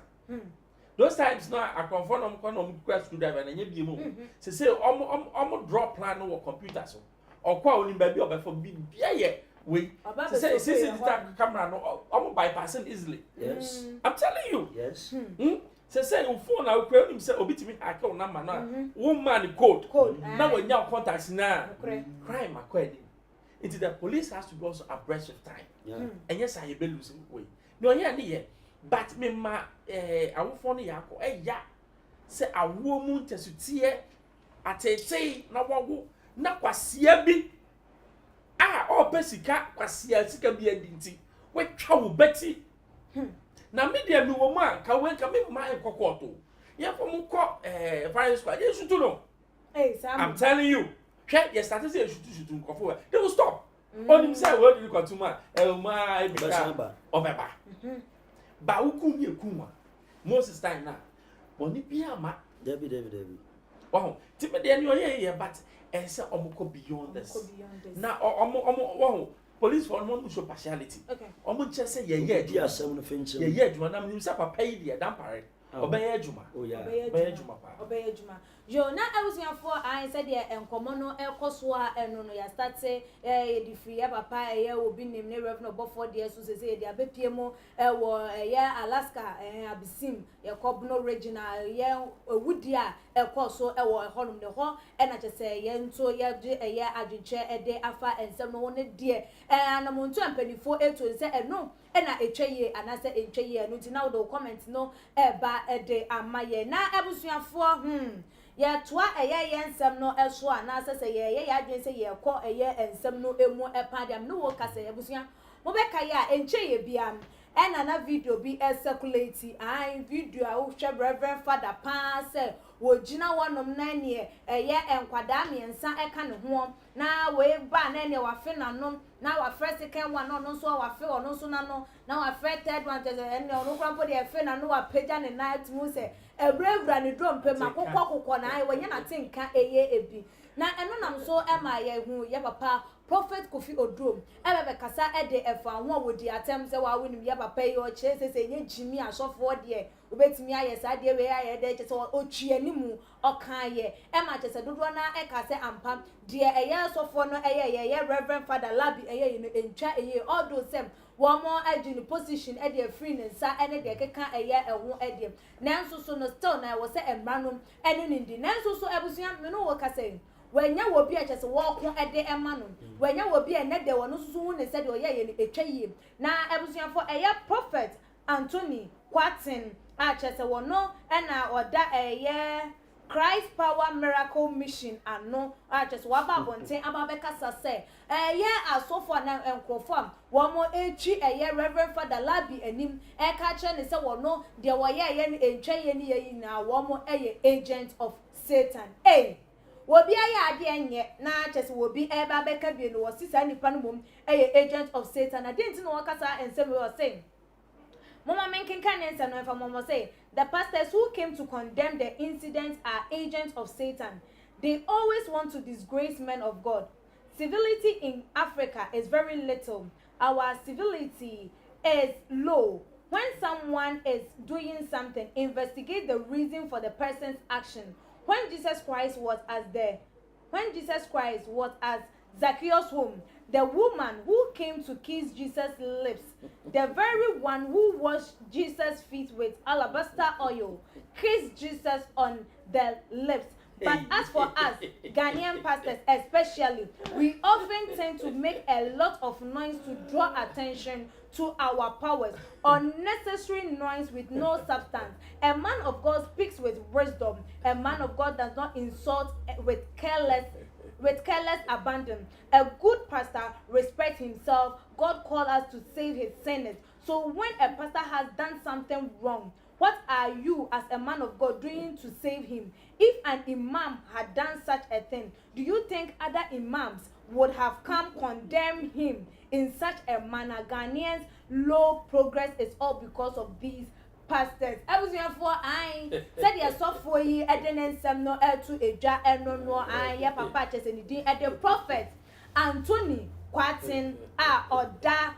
Those times now I confirm on quest to drive and you be say drop plan or computer so or call him baby or for be we say camera no bypassing easily. Yes. I'm telling you. Yes. Say your phone now crane him say obitimi hack on number now. Woman code. Now when you contacts now crime acquired. Into the police has to go also abreast of time. Yeah. And yes I be losing way. No here. But me I won't phone yako. Ya say a woman to tie atete na wawo na kwasia bi opesika kwasia sika bi adinti wetwa wo beti na media mi wo ma ka we ka me ma enkokoto ye ko mu ko fire squad ye shoot no Sam, I'm telling you check your status say shoot nkofo they will stop onim say we do continue ma e bi ka obeba ba ukun ye kunwa Moses time na oni bia ma David wow ti me dey no ye but say omko beyond this na wow police for no show partiality omo just say ye di asem no finche ye adwuma na nim say papa yi dey dan pare obey adwuma obey adwuma yo na abusuafo an said ye enkomo no ekoso a eno no ya start say di free papa ye Obinim ne Reverend Obofour dey so say dey abepie mo wo ye Alaska Abisim ye Kobno regional ye ewudi a ekoso wo ehonum ne ho na che say ye nto ye ye adwenche ede afa ensem no ne de anamonto ampanifo eto say eno na etweye anase etweye no ti na wo comment no eba ede amaye na abusuafo ya toa eye ensem no eso anase say ye adwen say ye ko eye ensem no emu epadiam no wo kase abusua mo be kai a encheye bia na video bi circulate an video a wo hwe Reverend Father pass wo gina wonom na ne eye enkwada miensa eka ne ho na we ba na ne wa fe nanom na wa first second one no so wa fe ono so na no na wa first third one je ne ono krampo de fe na no wa pagya ne night mu se ebregura ne drum pe makokko na we nya na tinka eye ebi na eno nam so ema ye hu ye papa Prophet Kofi Odrom ebe kasa ede efa ho wodi atem se wa winim ye papa ye o kire se nye jimi asofo de obetimi aye sa de we aye de che se o tue nimu okan ye ema che se dodo na e kase ampa de eye asofo no eye ye Reverend Father Labi eye no entwa eye all those sem one more in position at the free and sa and the keka a year and one at them. Nanso so no still na was a manum and in the Nanso so abusian no work saying. When you will be just walk at the manum, when you will be a net there was no soon said or ye a chay. Now abusian for a year prophet Anthony Quatin Archers one no and now or that a year. Christ Power Miracle Mission and no just waba bonten ababeka say so far na enkrofam one more echi Reverend Father Labi enim catch ne say no there were ye entwe ye na one more agent of Satan wobi aye ade enye na just wobi babeka bi no wasisa nipa no mom agent of Satan I didn't know wakasa ensem we were saying Mama menkin kan answer no mama say the pastors who came to condemn the incident are agents of Satan. They always want to disgrace men of God. Civility in Africa is very little. Our civility is low. When someone is doing something, investigate the reason for the person's action. When Jesus Christ was at Zacchaeus' home, the woman who came to kiss Jesus' lips, the very one who washed Jesus' feet with alabaster oil, kissed Jesus on the lips. But as for us, Ghanaian pastors especially, we often tend to make a lot of noise to draw attention to our powers, unnecessary noise with no substance. A man of God speaks with wisdom. A man of God does not insult with careless abandon. A good pastor respects himself. God called us to save his sinners. So when a pastor has done something wrong, what are you as a man of God doing to save him? If an imam had done such a thing, do you think other imams would have come condemn him in such a manner? Ghanaians' low progress is all because of these pastors. I was here for I said yes for ye and some no to a jar and no I ya papa chess and the prophet Anthony Quatin or da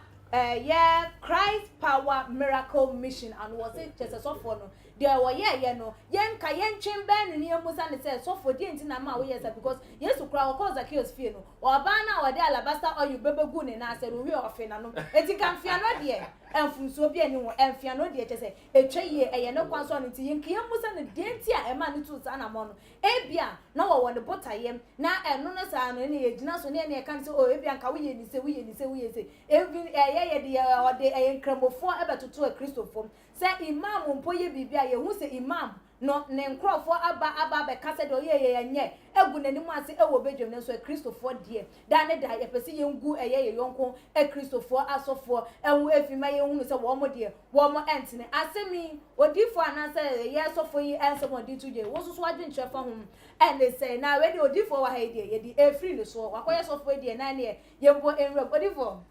Christ Power Miracle Mission and was it just a soft no there were no yen kayen chimben near Musa and says so for the intina yes because yes to crowd cause a chaos fear no or bana or the alabaster or you baby goon and I said we are finano it can fear not yet and from so be anyone and fear no dear to say a chay a no concern to yin Musa and dentia a man to Sanamon Abia no one the butter yem now and no san any so near can say oh Abian Kawi say we say every or the crumble for ever to a Christopher say imam won't put ye be who say imam no ne nkrofo aba be kase de ye nye egu nani mu ase ewo bedwem ne so Christopher die da ne da ye pese ye ngu ye yonko Christopher asofo ewu efima ye hunu se wo mo de wo mo entene asemi odifo anase ye sofo yi ensemo di tuje wo so adwen chefa hom and they say na we de odifo wa ha die ye di efri ne so wakoye sofo die na ne ye mbo enro odifo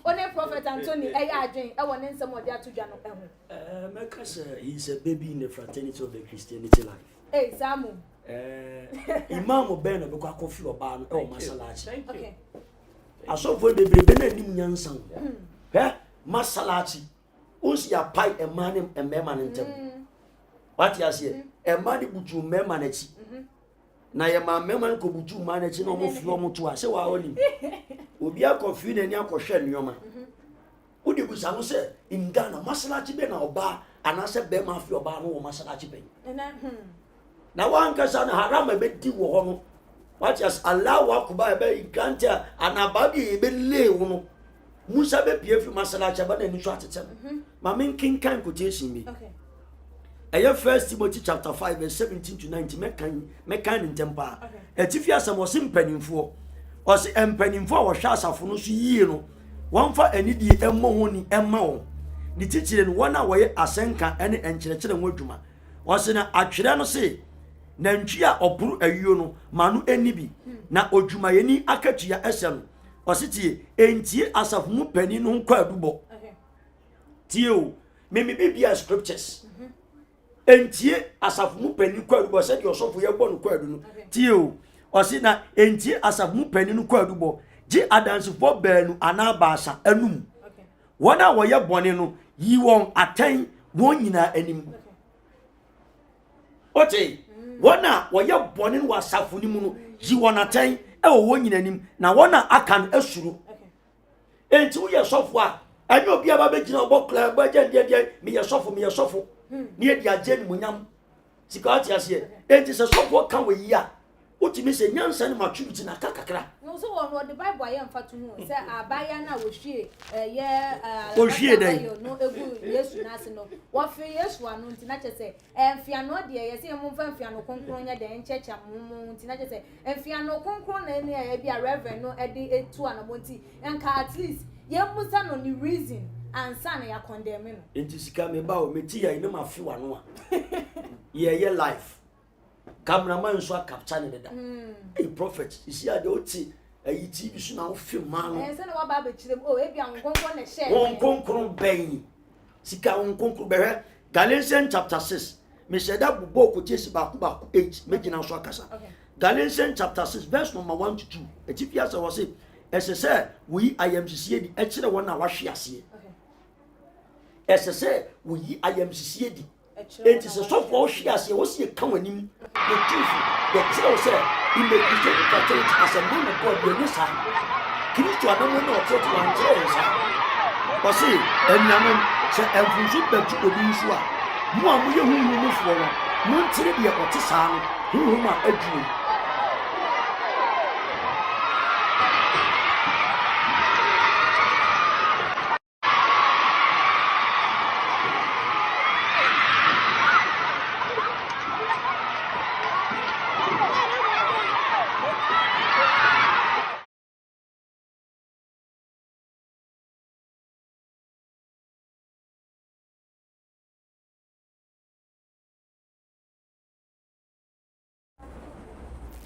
one prophet Anthony adwen e won ensemo de atudwa no ehu Mekasa he's a baby in the fraternity of the Christianity life. Hey Samu Imam Ben be kwa kofi oba no e o masalachi. Okay. Asofo bebrebe na nim nyansan. Masalachi. Osi ya pai e man e mema ntem. What you say? E man butu mema na chi. Na ye ma mema ko butu ma na chi na mo fi omo to ase wa oni. Obi akofie na ni akohwe nyoma. Udi busamu se in Ghana masalachi be na oba anase be ma fi oba no masalachi be. Na wan kasa na haram be di wo ho no. What is Allah wa kuba be granta anababi be le wo no. Musa be pie fi masalachi ba na ni so atete. Ma men kinkan quotation bi. Okay. Aya 1 Timothy chapter 5 verse 17 to 19 mekan ntempa. Etifi asem wo se mpanimfo. O se mpanimfo wo hwa asafo no so yie no. One for any di emmo honi emma wo di tichire no wona woye asenka ene enkyerechire nwadwuma wose na atwere no se na ntwi a opuru ayuo no manu eni bi na odwuma yeni akatua ese no wose tie entie asafu mu pani no nkwa adubo tie o me bibia scriptures entie asafu mu pani kwa adubo se di osofo ye gbo no kwa adu no tie o wose na entie asafu mu pani no kwa adubo ji adansifo baanu anabasa anum wona woye bone no yi won atan won nyina anim ote wona woye bone no wasafo ni mu no yi won atan e wo won nyina anim na wona akan asuru enti wo ye sofo a anyo obi aba begina obokla gba je me ye sofo ni e dia je ni munyam sika ati ase enti se sofo kan we yi a utimi se nyansa ni maturity na kakakra no so won the Bible I am fatu hu say abaya na wo hwie wo hwie den no egu Yesu na ase no wo fe Yesu anu nti na chese enfia no de ye se mo fa enfia no konkron nya de nchecha mo nti na chese enfia no konkron na ene ya bia reverend no e de etu anabo nti enka at least ye musa no ni reason ansa na ya condemn no nti sika me ba o meti ya ine ma fi wa no a ye life cameraman so capture ne da a prophet you see the oti ayi TV so na film ma no say na wa ba be chirem o e bia nkonkron na share nkonkron ben sika nkonkron be Galatians chapter 6 me said that bubo ko tesi ba 8 megina so akasa Galatians chapter 6 verse number 1 to 2 etifiasa was say ese we IMCC di e kire wona wa hwe ase ese we IMCC di it is a soft wash as you was here coming in the truth. The truth in the Christian as a man of God, the Nissa. Christ, I don't know what one says. But see, and Yaman said, and from Super to the Bishua. One will you move forward. One to be a partisan whom I agree.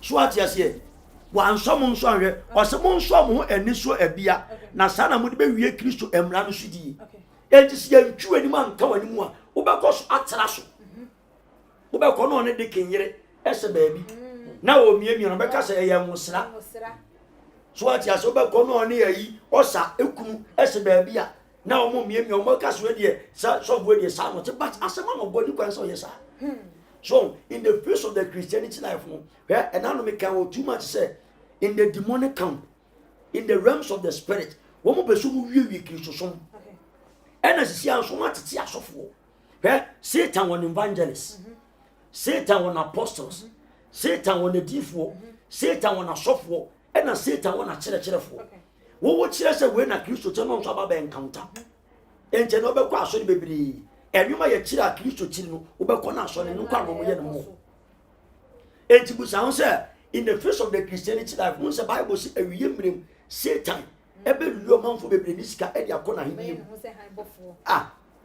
Swat yase wan so mo nso anhwe o se mo nso mo ani so abia na sa na mo de be wie Kristo emra no so di enti se yantwu ani man ka wani mu a wo be ko so atera so wo be ko no ne de kenyere ese baabi na o miemie no be ka se eya musra swat yase wo be ko no ne yayi o sa ekunu ese baabi a na o mo miemie o mo ka so de so bo de sa no te but asema no body kwan so yesa so in the face of the Christianity life, where and I don't make too much say in the demonic camp, in the realms of the spirit, one more person who you Christian. And as you see, so much to of war. Where Satan on evangelists, Satan on apostles, Satan on the default, Satan on a software, and a Satan on a church for. What would you say when a Christian channel about encounter? And Genoba Quasso baby. enwuma ye kira Kristo kiri no obekọ na so ne no kwa no mo ye no mo enti bu sound say in the face of the Christianity life once the Bible say awiye mrem Satan ebe luo manfo bebre ni sika e dia kona himi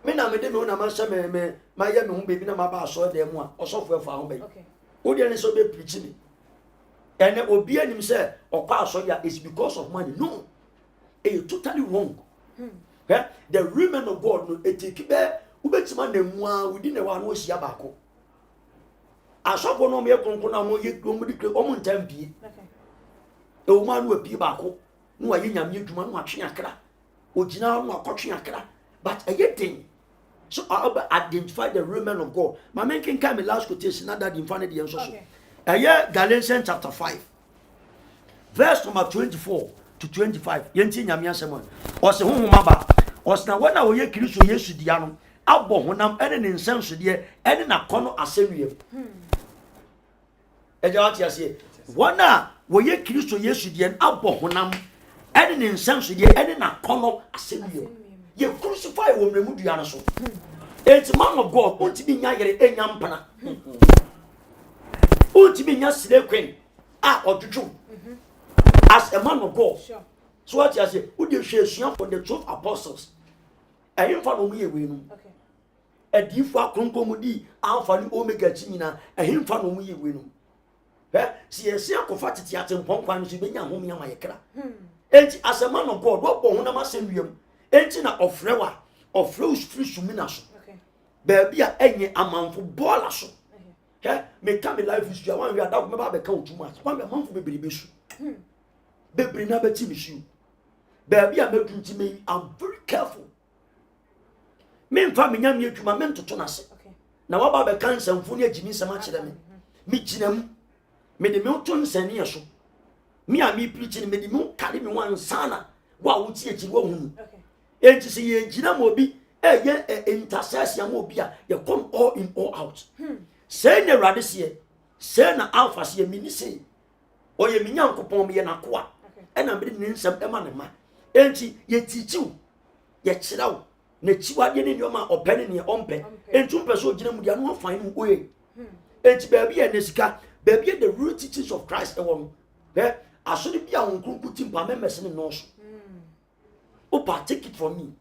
me na me de me na ma sha me ma ye me hu bebi na ma ba so de mu a osofo efa ho be o de ne so be preach ni ene obi anim say okwa so ya is because of money no e totally wrong the women of God no etiki be ubetima na mu a wudi na wa no hia ba ko asofo no me konkon na mo ye mu di kre o mo ntam bi e o ma no abi ba ko no wa ye nyame adwuma no atwe akra ogina no akotwe akra but again so I identify the real men of God. My man can come last quotation that in front of the answer. Galatians chapter 5 verse number 24 to 25 yenti nyame asem o se honhom aba o se na wana wo ye Kristo Yesu dia no abo honam ene ne nsenso de ene na kono asewiem ejawati ase wana wo ye Kristo Yesu dia abo honam ene ne nsenso de ene na kono asewiem ye crucify wo mremu dua no so it's man of God won't be nya yere enyampana won't be nya slave queen odwodwo as a man of God so what you say who dey share for the 12 apostles ehim fa no mu ye we no edifu akonkomudi alpha ni omega chinyina ehim fa no mu ye we no si esi akofa tete atempɔnkwan no so be nya hom nya mayekra enti as a man of God wo bo honam asɛmwiem enti na ofrewa ofreus free sumina so baby a enye amanfo bola so me come life is you wan we ada me ba be kan too much wan be amanfo bebrebe su bebre na be ti mi su baby a medunti me I'm very careful me mfa me nyam yedwuma me ntoto na se na wa ba be kan samfo ne agimi nsama kire me me ginam me de me to nsane ye so me a me preach me de me kare me wan sana wa wo ti agi wo hu enti se ye gina mo bi ye intercession mo bi a ye come all in all out say na rade se say na alpha se mini se o ye minyankopon me ye na koa e na me ne nsam e ma ne ma enti ye tichiu ye kirawo na chiwade ne nyoma opene ne ompe enti umpe so gina mu dia no fan mu oye enti ba bi ye ne sika ba bi the real teachings of Christ e wo no asori bi a wonkunku timpa memese ne no so Opa, take it from me.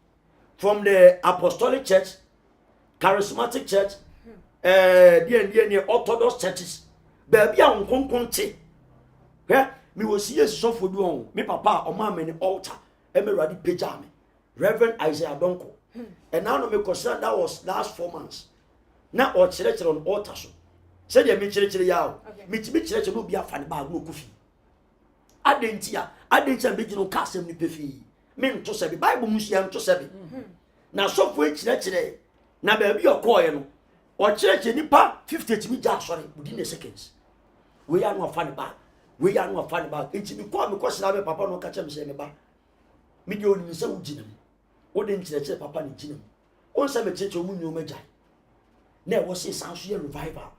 From the Apostolic Church, Charismatic Church, the Orthodox churches. Baby, I'm going to me will see a so for you. Me papa or mamma in the altar. Emerald Pejami. Reverend Isaiah Donko. And now me consider that was last 4 months. Now or church on altar. Said you me church yaw. Me church no be a fan bag no coffee. I didn't be no cast him pefi. Men to say Bible musia to say na so for chire na ba bi okoye no o chire nipa 50 mi ja sorry within seconds we are no fan back enti mi ko sina be papa no ka che me say me ba mi de oni se ugina o de chire papa ni gina on se me chire omu nyu maja na e wo se sanso ye revival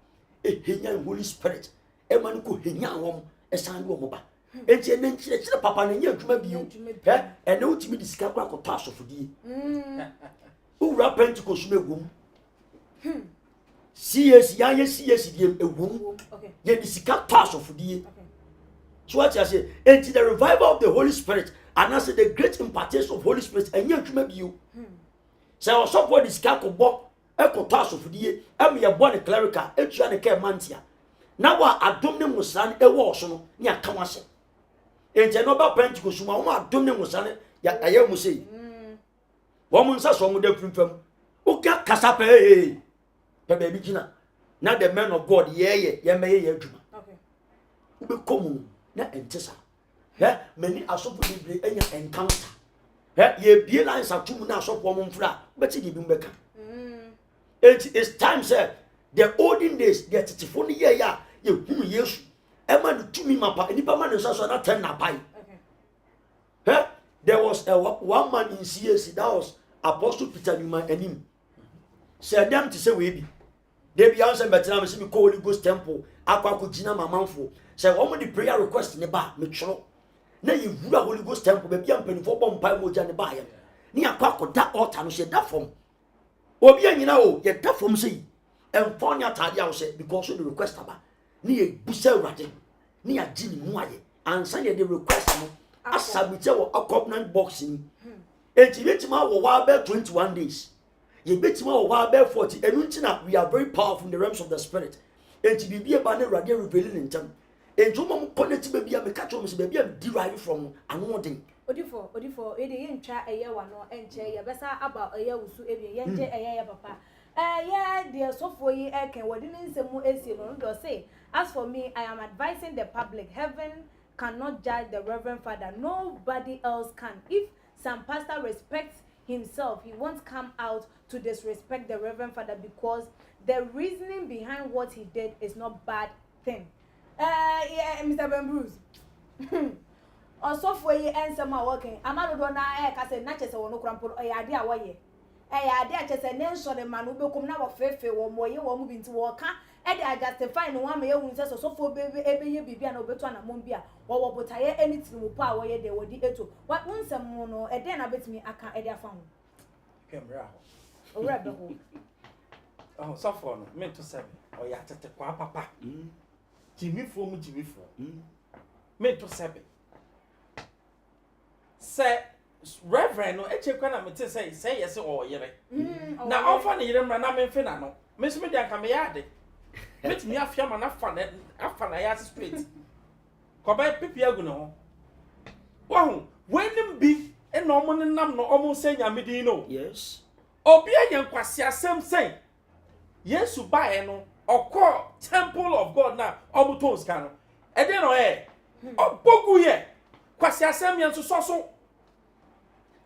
e henya Holy Spirit e man ko henya wom e san wo mo ba enti ene chire papa na nya adwuma bi ene utimi disika kwa ko asofodie ura Pentecost megum CS ya ye CS die egum ye disika asofodie so what you say enti the revival of the Holy Spirit and as the great impartation of Holy Spirit enya adwuma bi say osofo disika ko bo e ko asofodie em ye bo ne clerical etua ne ka mantia na wa adom ne musan e wo so no ne aka wase enti no ba Pentecost ma wo adom ne musan ya aye mu sei wo mu nsa so mu da fimfam o ka kasa pe ba bi gina na the men of God ye meye ye adwuma wo be komu na entesa many asopo libre enya encounter ye bie lines atum na asopo mo mfra beti di bi mbeka it's time said the olden days the tetifo ye ya ye hunu Yesu ema no tumi mapa enipa ma no so na ten na pai there was one man in CAC that was Apostle Peter Newman anim said them to say we be they be answer better me say me call Holy Ghost temple akwa ko gina mamanfo say one the prayer request ne ba me tworo na ye wura Holy Ghost temple be bia mpanifo bom pai moja ne ba ya ni akwa ko da altar no say that form obi anyina o ye da from say enfon ya tade a say because the request aba ni ye busa urade ni ya gini mu aye ansa ye the request no asabite wo covenant box ni enti betima wo wa be 21 days ye betima wo wa be 40 enu ntina we are very powerful in the realms of the spirit enti bibie ba na urade revealing in time enti mo connect be bia me catch mo se be bia derive from anodin odifo e dey ntwa eye wa no enche ye besa aba eye wusu ebie ye nje eye papa yeah the sofo yi eken wodi nsemu esi no do say as for me I am advising the public heaven cannot judge the reverend father, nobody else can. If some pastor respects himself, he won't come out to disrespect the reverend father because the reasoning behind what he did is not bad thing. Yeah, Mr. Ben Bruce. Also for you and some are working. Amado na kase na chese wono krampo ade awoye. Ade chese nen so the man ube kum na wo fefe wo moye wo mu binti wo ka e dey justify no one me ehun se so for ebe ye bibia na obeto na mom bia wo botaye anything wo pa wo ye dey wodi eto what unsem no e dey na betimi aka e dey afa ho kemra ho ora be ho oh so for no me to 7 o ya tete kwa papa jimifo me to 7 say reverend no eche kwa na mete say yes o yere na ofa ne yere mra na me mfe na no me so me dia ka me yade metimi afia ma na afa na ya straight ko ba pipi agu no ho wo wenim bi e no mo nam no omo se nyamedin no yes obi ayen kwase asem sen yesu bae no okọ temple of god na omo tons kan no e dey no obogu ye kwase asem yen so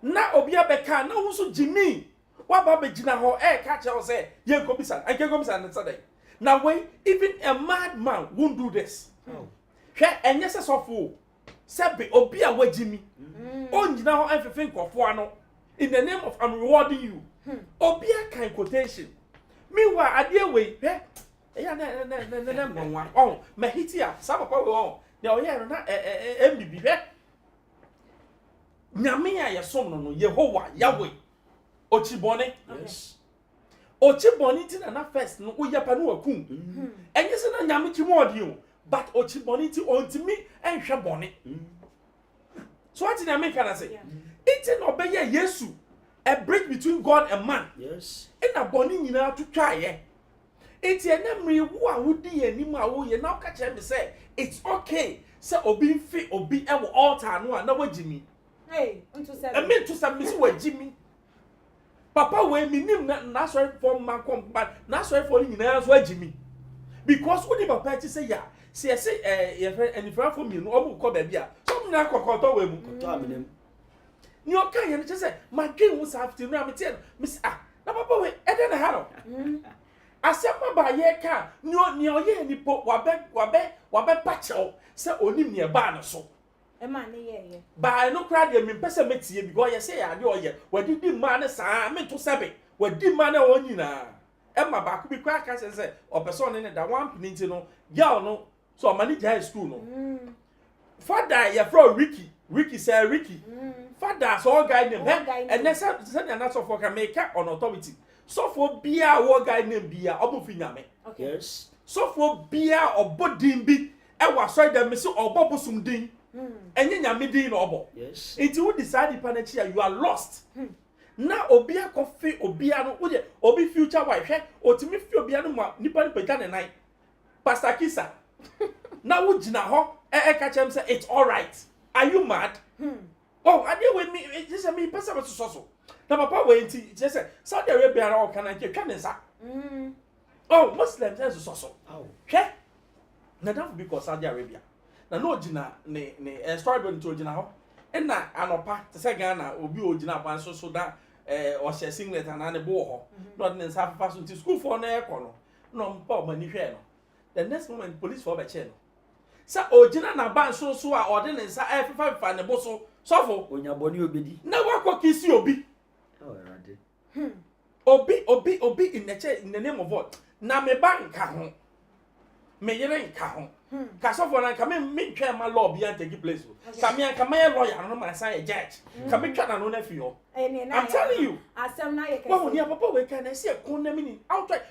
na obi abeka na wo so jimi wa ba be gina ho ka che wo se yen ko bisa anke ko bisa na say now wait, even a madman won't do this. And yes, so fool. Sabi obi a wajimi. On you now and think of one in the name of I'm rewarding you. Obi a kind quotation. Meanwhile, I dear way, oh, Mahitia, some of our own. Now, yeah, not MBB. Nyamia, your son, Yehovah, Yahweh, Ochibone. Yes. Ochiboniti na first no uyapa no akum enye se na nyame chi mo odi but ochiboniti ontimi enhwe bone so what na make can say it no be yesu a bridge between god and man yes ina bone nyina tutwa ye it ye na mri wo a wodi anim a wo ye na ka che me say it's okay say obi fi obi e wo altar no a na wajimi into 7 I mean to some miss wajimi papa we minim na sorry for man come but na sorry for nyina so agimi because when papa ti say ya say any friend for me no obu ko ba bia so na kokoto we mu to aminem ni o kan ye no say my dream was after no am tell miss na papa we e dey na ha no asema ba ye ka ni o ye ni po wa be pacho say onim ne ba na so man ye ba no crowd dey me pese metie because you say ya dey oye wadidi man sa me to 7 wadi man o nyina e ma ba ku bi kwa ka say opeso ne da one pinti no girl no so manage high school no father ya from Ricky say Ricky father so guy name and next say na so for can make on authority so for bia wo guy name bia obofi nyame yes so for bia obodin bi e wa so dem say obobosum din enye nyame din no obo yes it you decide panachi you are lost na obia kofi obia no wo obi future wife hwe otimi fi obia no ma nipa ni pega ne nai pastor Kisa na wo gina ho ka chem say it's all right are you mad oh ade we me just me person so na papa we nti just say Saudi Arabia na o kana ke twa ne nsa oh Muslims so hwe na that because Saudi Arabia na no gina ne story bo nto gina ho na anopa te se Ghana obi ogina ban so da o she singlet na ne bo ho no ne nsa fafa so nti school for na ekọ no mpa o mani hwe no the next moment police for be che no sa ogina na ban so a o de ne nsa fafa ne bo so sofo onyaboni obedi na wakọ kisi obi oh rade obi in the name of what na me banka ho me yere nka ho Kasofo na ka me twa ma law bi an take place. Ka me lawyer no ma sign a judge. Ka me twa na no na fi ho. I'm telling you. Asem na ye ka. When you papa we can say condemning outright.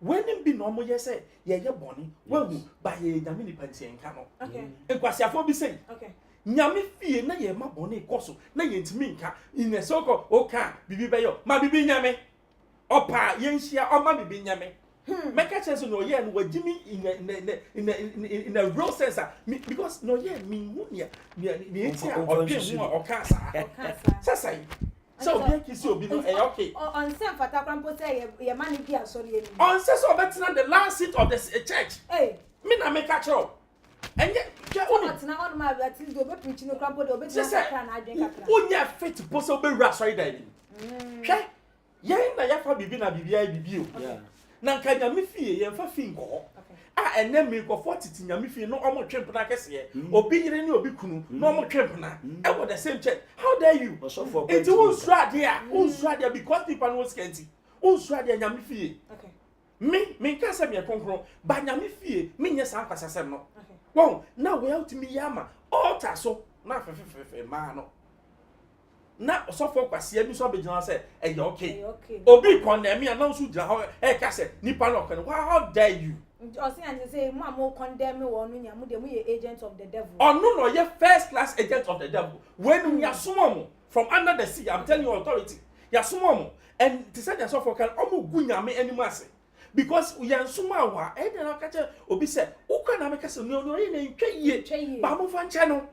When him be no mo ye say ye boni. When ba ye nyame ni panti enka no. Okay. Enkwasiafo bi say. Okay. Nyame fie na ye ma boni koso na ye ntimi nka. In so ko oka bibi be yo. Ma bibi nyame. Opa ye nhia o ma bibi nyame. Make a chance no yeah, no Jimmy in a real sense because no yeah, me or cancer. So we kiss you be okay. On some fatakrampo say your money be sorry. On says so that's not the last seat of the church. Hey, me na make a show. And yet, what's now on my at least go preaching no crampo do be just unya fit to post over ras right there. Yeah, na ya fa bibi na bibi o. Na nka nyame fie ye mfa fi nko enem me ko 40 nyame fie no omo twempna kese obi yire ni obi kunu no omo twempna e wo the same church. How dare you? It won't there because people know scanty there nyame fie. Okay, me ka se me konkron ba nyame fie me nye san kwasasem no. Wow, now we out me yama altar so na fe ma no na osofo kwase bi so begina say okay obi condemn me and so gina ho ka say nipa no kan how dare you osi and say mo condemn me won nya mo de mo ye agents of the devil no ye first class agents of the devil when you sumo from under the sea. I'm telling you authority ya sumo and to say the sofo kan omo gu nyame animu ase because we yan sumo wa e dey na ka che obi say ukwa na me ka say no ye na ntwa ba mo fa nche no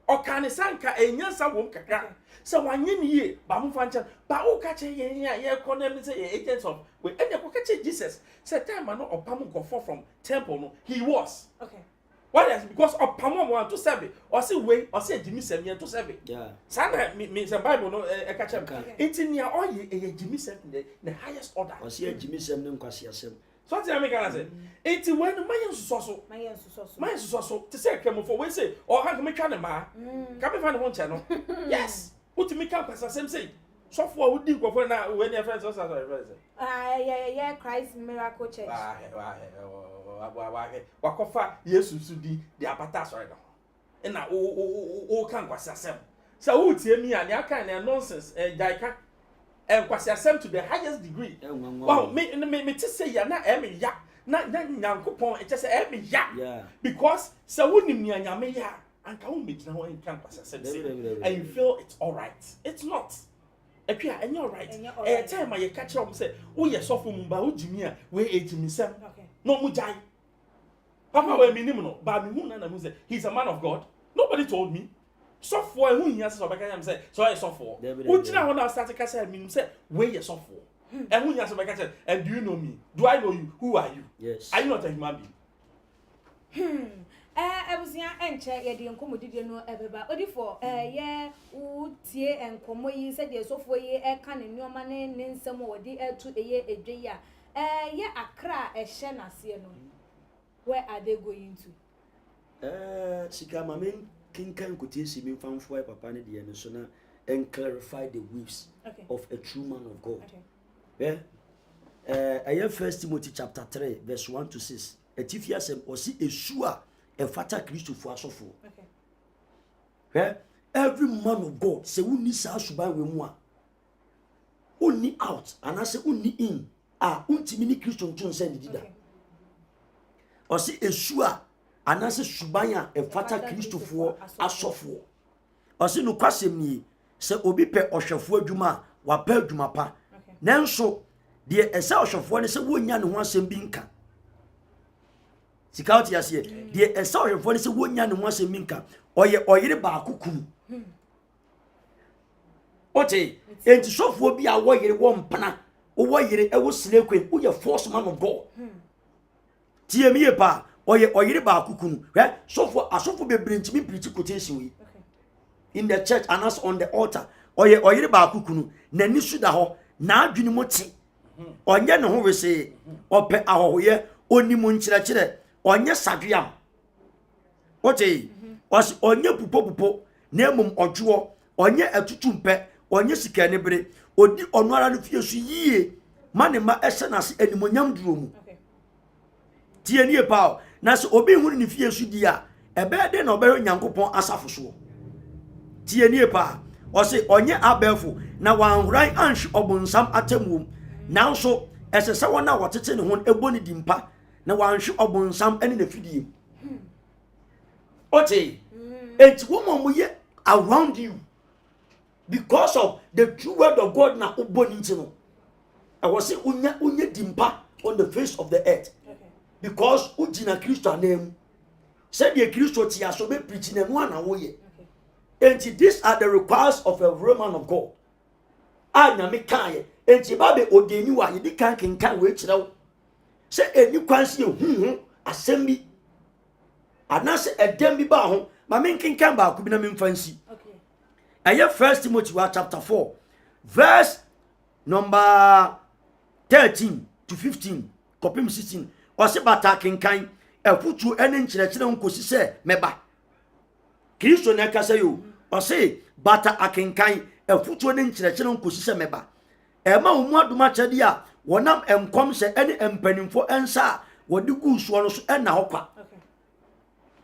okane sanka enyansa wom kakra. So when you ye, Bamu Fancha, Bao catcher ye condemn say agents of we and you catch Jesus. Said time no or Pamu go for from temple no. He was. Okay. Why is because of Pamu want to serve it or say way or say Jimmy Sam to serve it. Yeah. Sana me some Bible no catch him. It's in your all ye Jimmy Sam the highest order. Or see Jimmy Sam no kwasi asem. So what I can say? It's when my so to say come for we say or how me try ma. Come find one channel. Yes. What to make up as same say? So for would you go for now when your friends also yeah, Christ Miracle Church. Wakofa Jesus di the apatas right now. And now can was assem. So who tell me and ya kind nonsense jaika and was assem to the highest degree. Wow, me to say ya na emi ya na nyankopon it just emi ya because so wouldn't me and ya ya. And can meet now in campus and you feel it's all right. It's not. And you're right. A time I catch up say, oh yes, so from Mumba Jimia, we ate me some. No mujai. Papa were minimal, but me and say he's a man of God. Nobody told me. So for who he has to say, so I saw for. What did I want to start to catch me say, where you saw for? And who has to catch and do you know me? Do I know you? Who are you? Yes. Are you not a human being? Ebusia enche ye de nkomo dide no ebeba odifo ye utie enkomo yi se de sofo yi eka ne nyoma ne nsem wo de etu eye edwe ya ye akra ehye nase no where are they going to sika mamen kinkan kutiesi mi famfo papa ne de no so na and clarify the ways of a true man of God. Yeah. I 1 Timothy chapter 3 verse 1 to 6. Etifia sem osi esua e fata Christ for asofo. Yeah. Every man of God say we need sa suban we mu a. Uni out and I say uni in. Untimi ni Christ ntun send dida. Osi esua and I say suban a e fata Christ for asofo. Osi no kwasem ni se obi pe ohwefo adwuma wa pa adwuma pa. Nanso de esa ohwefo ne se wonya ne ho asem bi nka. Sika oti ase de esa ohwefo ne se wonya ne ho asem bi nka. Oyire ba akukuru. Ote enti sofo bi a woyire wo mpana. Wo yire e wo slekwen wo ye force man of God. Tie mi ye pa oyire ba akukuru. Sofo asofo bebre ntimi preach quotation wi. In the church and us on the altar oyire ba akukunu na ni suda ho na adwini moti onye ne ho wese ope ahohoye onimu nkyerɛkyerɛ onye sadwam ote os onye pupo na emum odwo onye atutumpe onye sikanebere odi onuara no fie so yie manema ehye nase animonyam duro mu tie nie pa na se obi hu ni fie su di a ebe de na obe Nyankopon asafo so tie nie pa o se onye abelfo na wanhran anhwe obunsam atemuom nanso esese wona wotete ne ho ebo ne dimpa na wanhwe obunsam ene na fidie ote enti wo mo ye around you because of the true word of God na uboni ntino I was say unya dimpa on the face of the earth because ujina Christo name said the Christo ti aso be preaching and one wo ye enti these are the requirements of a Roman of God anya me kan enti ba be odeni wa ye di kan kenkan we kire say eni kwansi hu asem bi anase edem bi ba ho ma me kenkan ba ku bi na me mfansi okay 1 Timothy chapter 4 verse number 13 to 15 copy 16 o se bata kenkan afutu ene nkyerɛkyerɛ nkosi sɛ meba Kristo na ka sɛ yo o se bata akenkan afutu ene nkyerɛkyerɛ nkosi sɛ meba ema omu adoma kyɛde a wonam enkom sɛ ene empanimfo ensa wodi gu so no so ena hokwa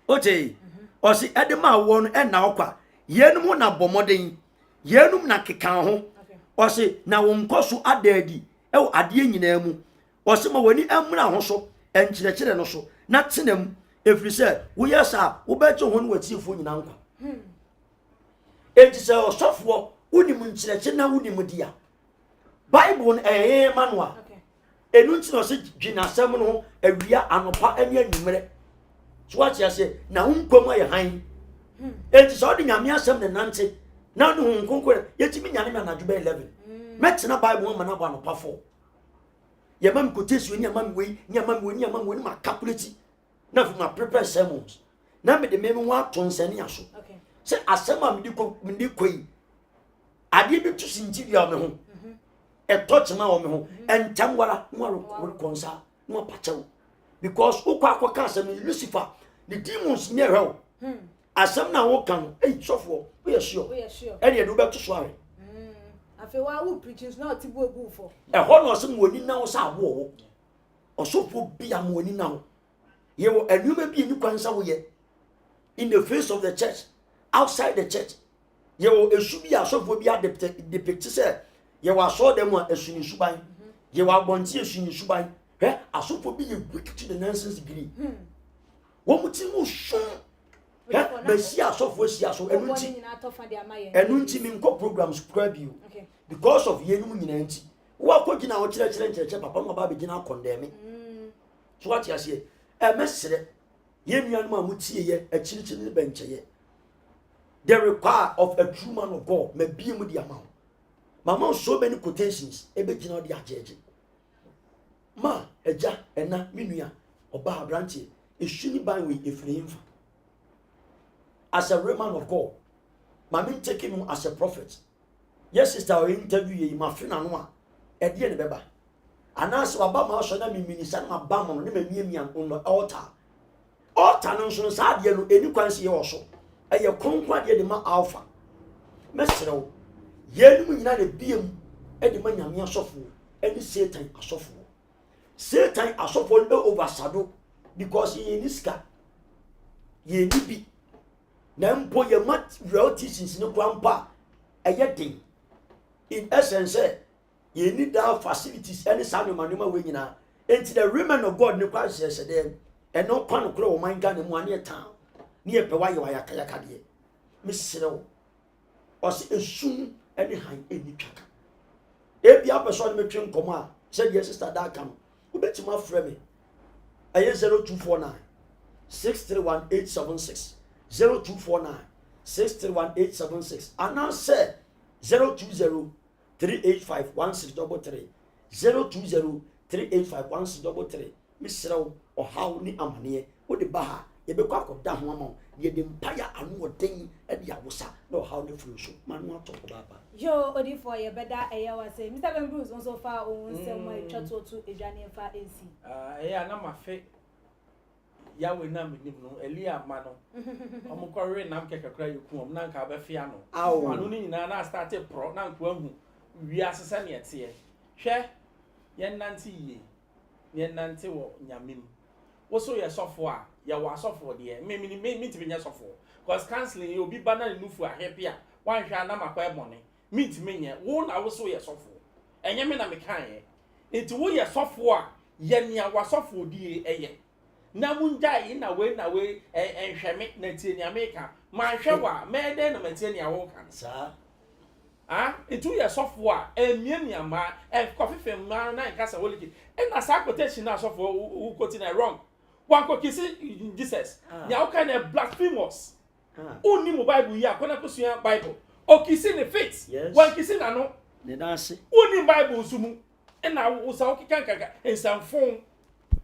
ote o se ede ma wo no ena hokwa yenum na bomoden yenum na kekan ho o se na wo nkoso adaadi ewo ade nyina mu o se ma wani amra ho so enkyerɛkyerɛ no so na tenam efiri sɛ wo yesa wo bɛkye ho no watiefo nyina nkwa enti sɛ osofo unim nkyerɛkyerɛ na unim dia Bible manual enu nti no se dwina asɛm no awia anopa ani anwumere so what you say na hunkom aye han enti sɛ ɔde nyame asɛm ne nante na no hunkonkɔ yɛtimi nyane me anadwo 11 metena Bible ma na ba anopa 4 ye mam quotation ni amam we ni amam we ni amam we ni ma calculate na fi ma prepare sermons na me de me wa to nsane aso okay say asem am di koi ade bi to sinjiri am ho e touch ma o me ho entam wala no konsa no pachew because ukwa akoka asem Lucifer the demons near hell asem na wo kan sofo we sure e de do be to so are afewa who preaches not tibu ebu for e ho no se woni na wo sa wo osofo bia mo woni na wo ye wo anuma bi ni kwansa wo ye in the face of the church outside the church ye wo esu bi asofo bi depict say ye wo aso dem a esuni suban ye wo abonti esuni suban asofo bi ye weak to the nonsense degree wo muti mu so Messi asofo si aso enunti mi nko programs subscribe you because of yenum nyina nti wo akogina wo kire papa no ba be gina condemn so what you say mesere yenuanum amutie ye akirikyiri bencheye the require of a true man of God me bie mu di amount mama so many quotations ebe gina odi ajeje ma eja ena minua oba abrantie esuni ban we efremfa as a Roman of God, my take him as a prophet. Yes, sister, I interview you, my friend, and at the end, Beba. And as Obama, so that me minister, my bam, me on the altar. Altar, no sooner sad, you know, any quantity also. And you conquer the man alpha. Mr. Yen, we not a beam, and the man Yamia Sofu, and Satan a sofu. Satan a sofu over Sado, because he in this car. Ye be. Na mpo ye mat real teachings no kwampa eyedin in essence ye need that facilities any sanu manuma we nyina enti the women of God ne kwa hye dem e no kwa no kro wo man ga ne mu ane town ne ye pe wa ye wa yakaya de me serew o se esum ene han eni twaka e bia person me twen komo a said your sister that come wo betima frɛ me aye 0249 631876 0249 631876 and now say 020 385 1633 020 385 1633 misraw o haw ni amane wo de baha ye be kwa koda ho ama ye de mpaya anu oden e de awosa na o haw ne furu so manu ato ko baba yo odi for ye beda eya wa say Mr. Ben Bruce on so far on say my chato to edwane fa AC eya na mafe yawe na menim no elia ma no omukore nam kekakra yeku om na nka ba fia no anu ni nyina na start pro na nko ahu wi asesa ne ete hwe ye nante wo nyamem also your software, your software there. Me to be your software. Because canceling you'll be banner new for happy. One shall not acquire money. Me to me, one I also your software. And you mean I'm a kind. It's wo your software, yen ya was software de na munda in a way and shamik netin America. My shower, may then a maintain walk sir. Ah, into your software, and Myanmar, and coffee from Marana and Casawoliki, and a sacrifice now software who got in a wrong. One could kiss it, Jesus. Now kind of blasphemous. Only Bible, ya, Konakusia Bible. Or kissing the face. Yes. One kissing, I know. The dance. Only Bible, Sumu. And I was a kanka and some phone.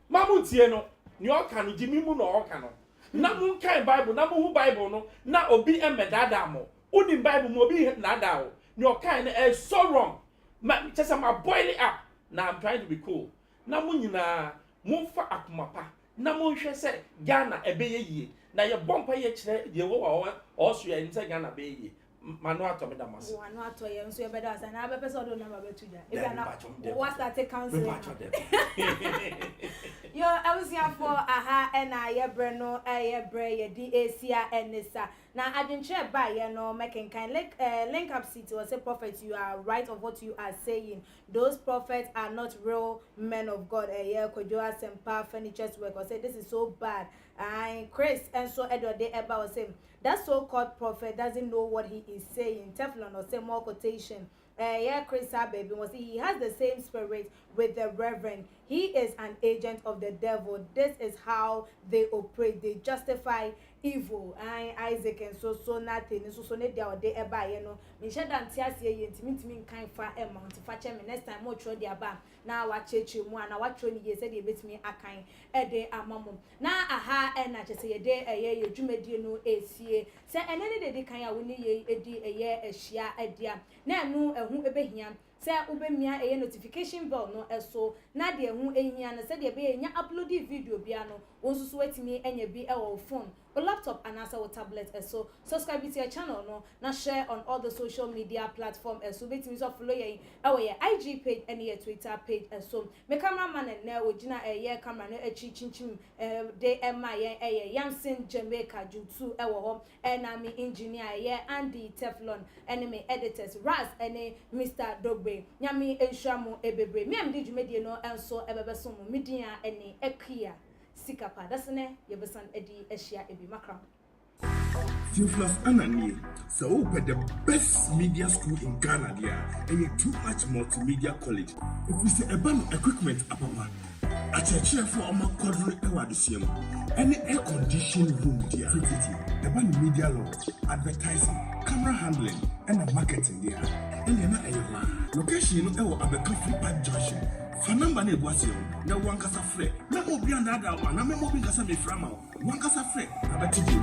Mamutieno, New York can Jimmy Moon or Cano. Namun kind Bible, Namu Bible, no, now Obi and Medadamo. Only Bible Mobi Nadao. Your kind is so wrong. Just I'm boiling up. Now I'm trying to be cool. Namunina, move for Akumapa. Namun she said, Ghana a bay ye. Now your bumper yet, you will Austria and Ghana bay. Manuato Medamas. Manuato, you so better as an episode of number 2. What's that take council? Yo, I was here for aha and I breno bray DAC and Nissa. Now I didn't share by making kind link up city or say prophets, you are right of what you are saying. Those prophets are not real men of God. Could you ask some power furniture's work or say this is so bad? And Chris and so Edward they ever was saying that so-called prophet doesn't know what he is saying. Teflon or say more quotation. Chris baby was he has the same spirit with the reverend. He is an agent of the devil. This is how they operate. They justify evil. Isaac and so nothing. So ne they eba me share dan tia se ye ntimi kan fa amount fa che me next time mo tro dia ba na wa cheche mu na wa tro ni ye se de betimi akan de amamo na aha na che se ye de ye dwumadi no esie se enene de kan ya woni ye edi ehia adia na enu ehu ebehia se ubemia notification bell no eso na de ehu ehia na se de be nya upload video bia no wonsusu wetimi enya bi e wo phone or laptop and also a tablet so subscribe to your channel no na share on all the social media platform so betimi so follow ye IG page and your Twitter page so me cameraman and na ogina camera no echi chinchim de ema ye Yamsin Jamaica Jutu e wo ho and me engineer Andy Teflon and me editors Raz and Mr. Dogbe nyame enhwamu ebebre me am di dwumedie no enso ebebeso mu media ene ekia sikapa that's ne yebesan edi ehia ebi makram Theophilus Anani, so the best media school in Ghana there, and too much multimedia college. We say a band equipment apapa. A chair for our quadruple ewadisium. Any air conditioned room there. The band media law, advertising, camera handling, and marketing there. And then a location or a coffee pad junction. For number ne boisson, no one casa fre. No more beyond that one, no more being casa me from one casa fre. I bet you.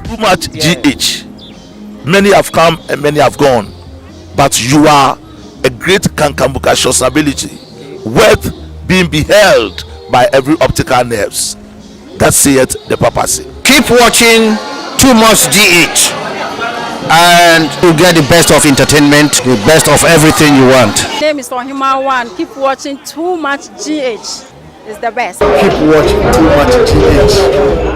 Too much GH. Many have come and many have gone, but you are a great kankambukacious ability, worth being beheld by every optical nerves. That saith the papacy. Keep watching Too Much GH, and you get the best of entertainment, the best of everything you want. My name is Ohiman One. Keep watching Too Much GH. It's the best. Keep watching Too Much GH.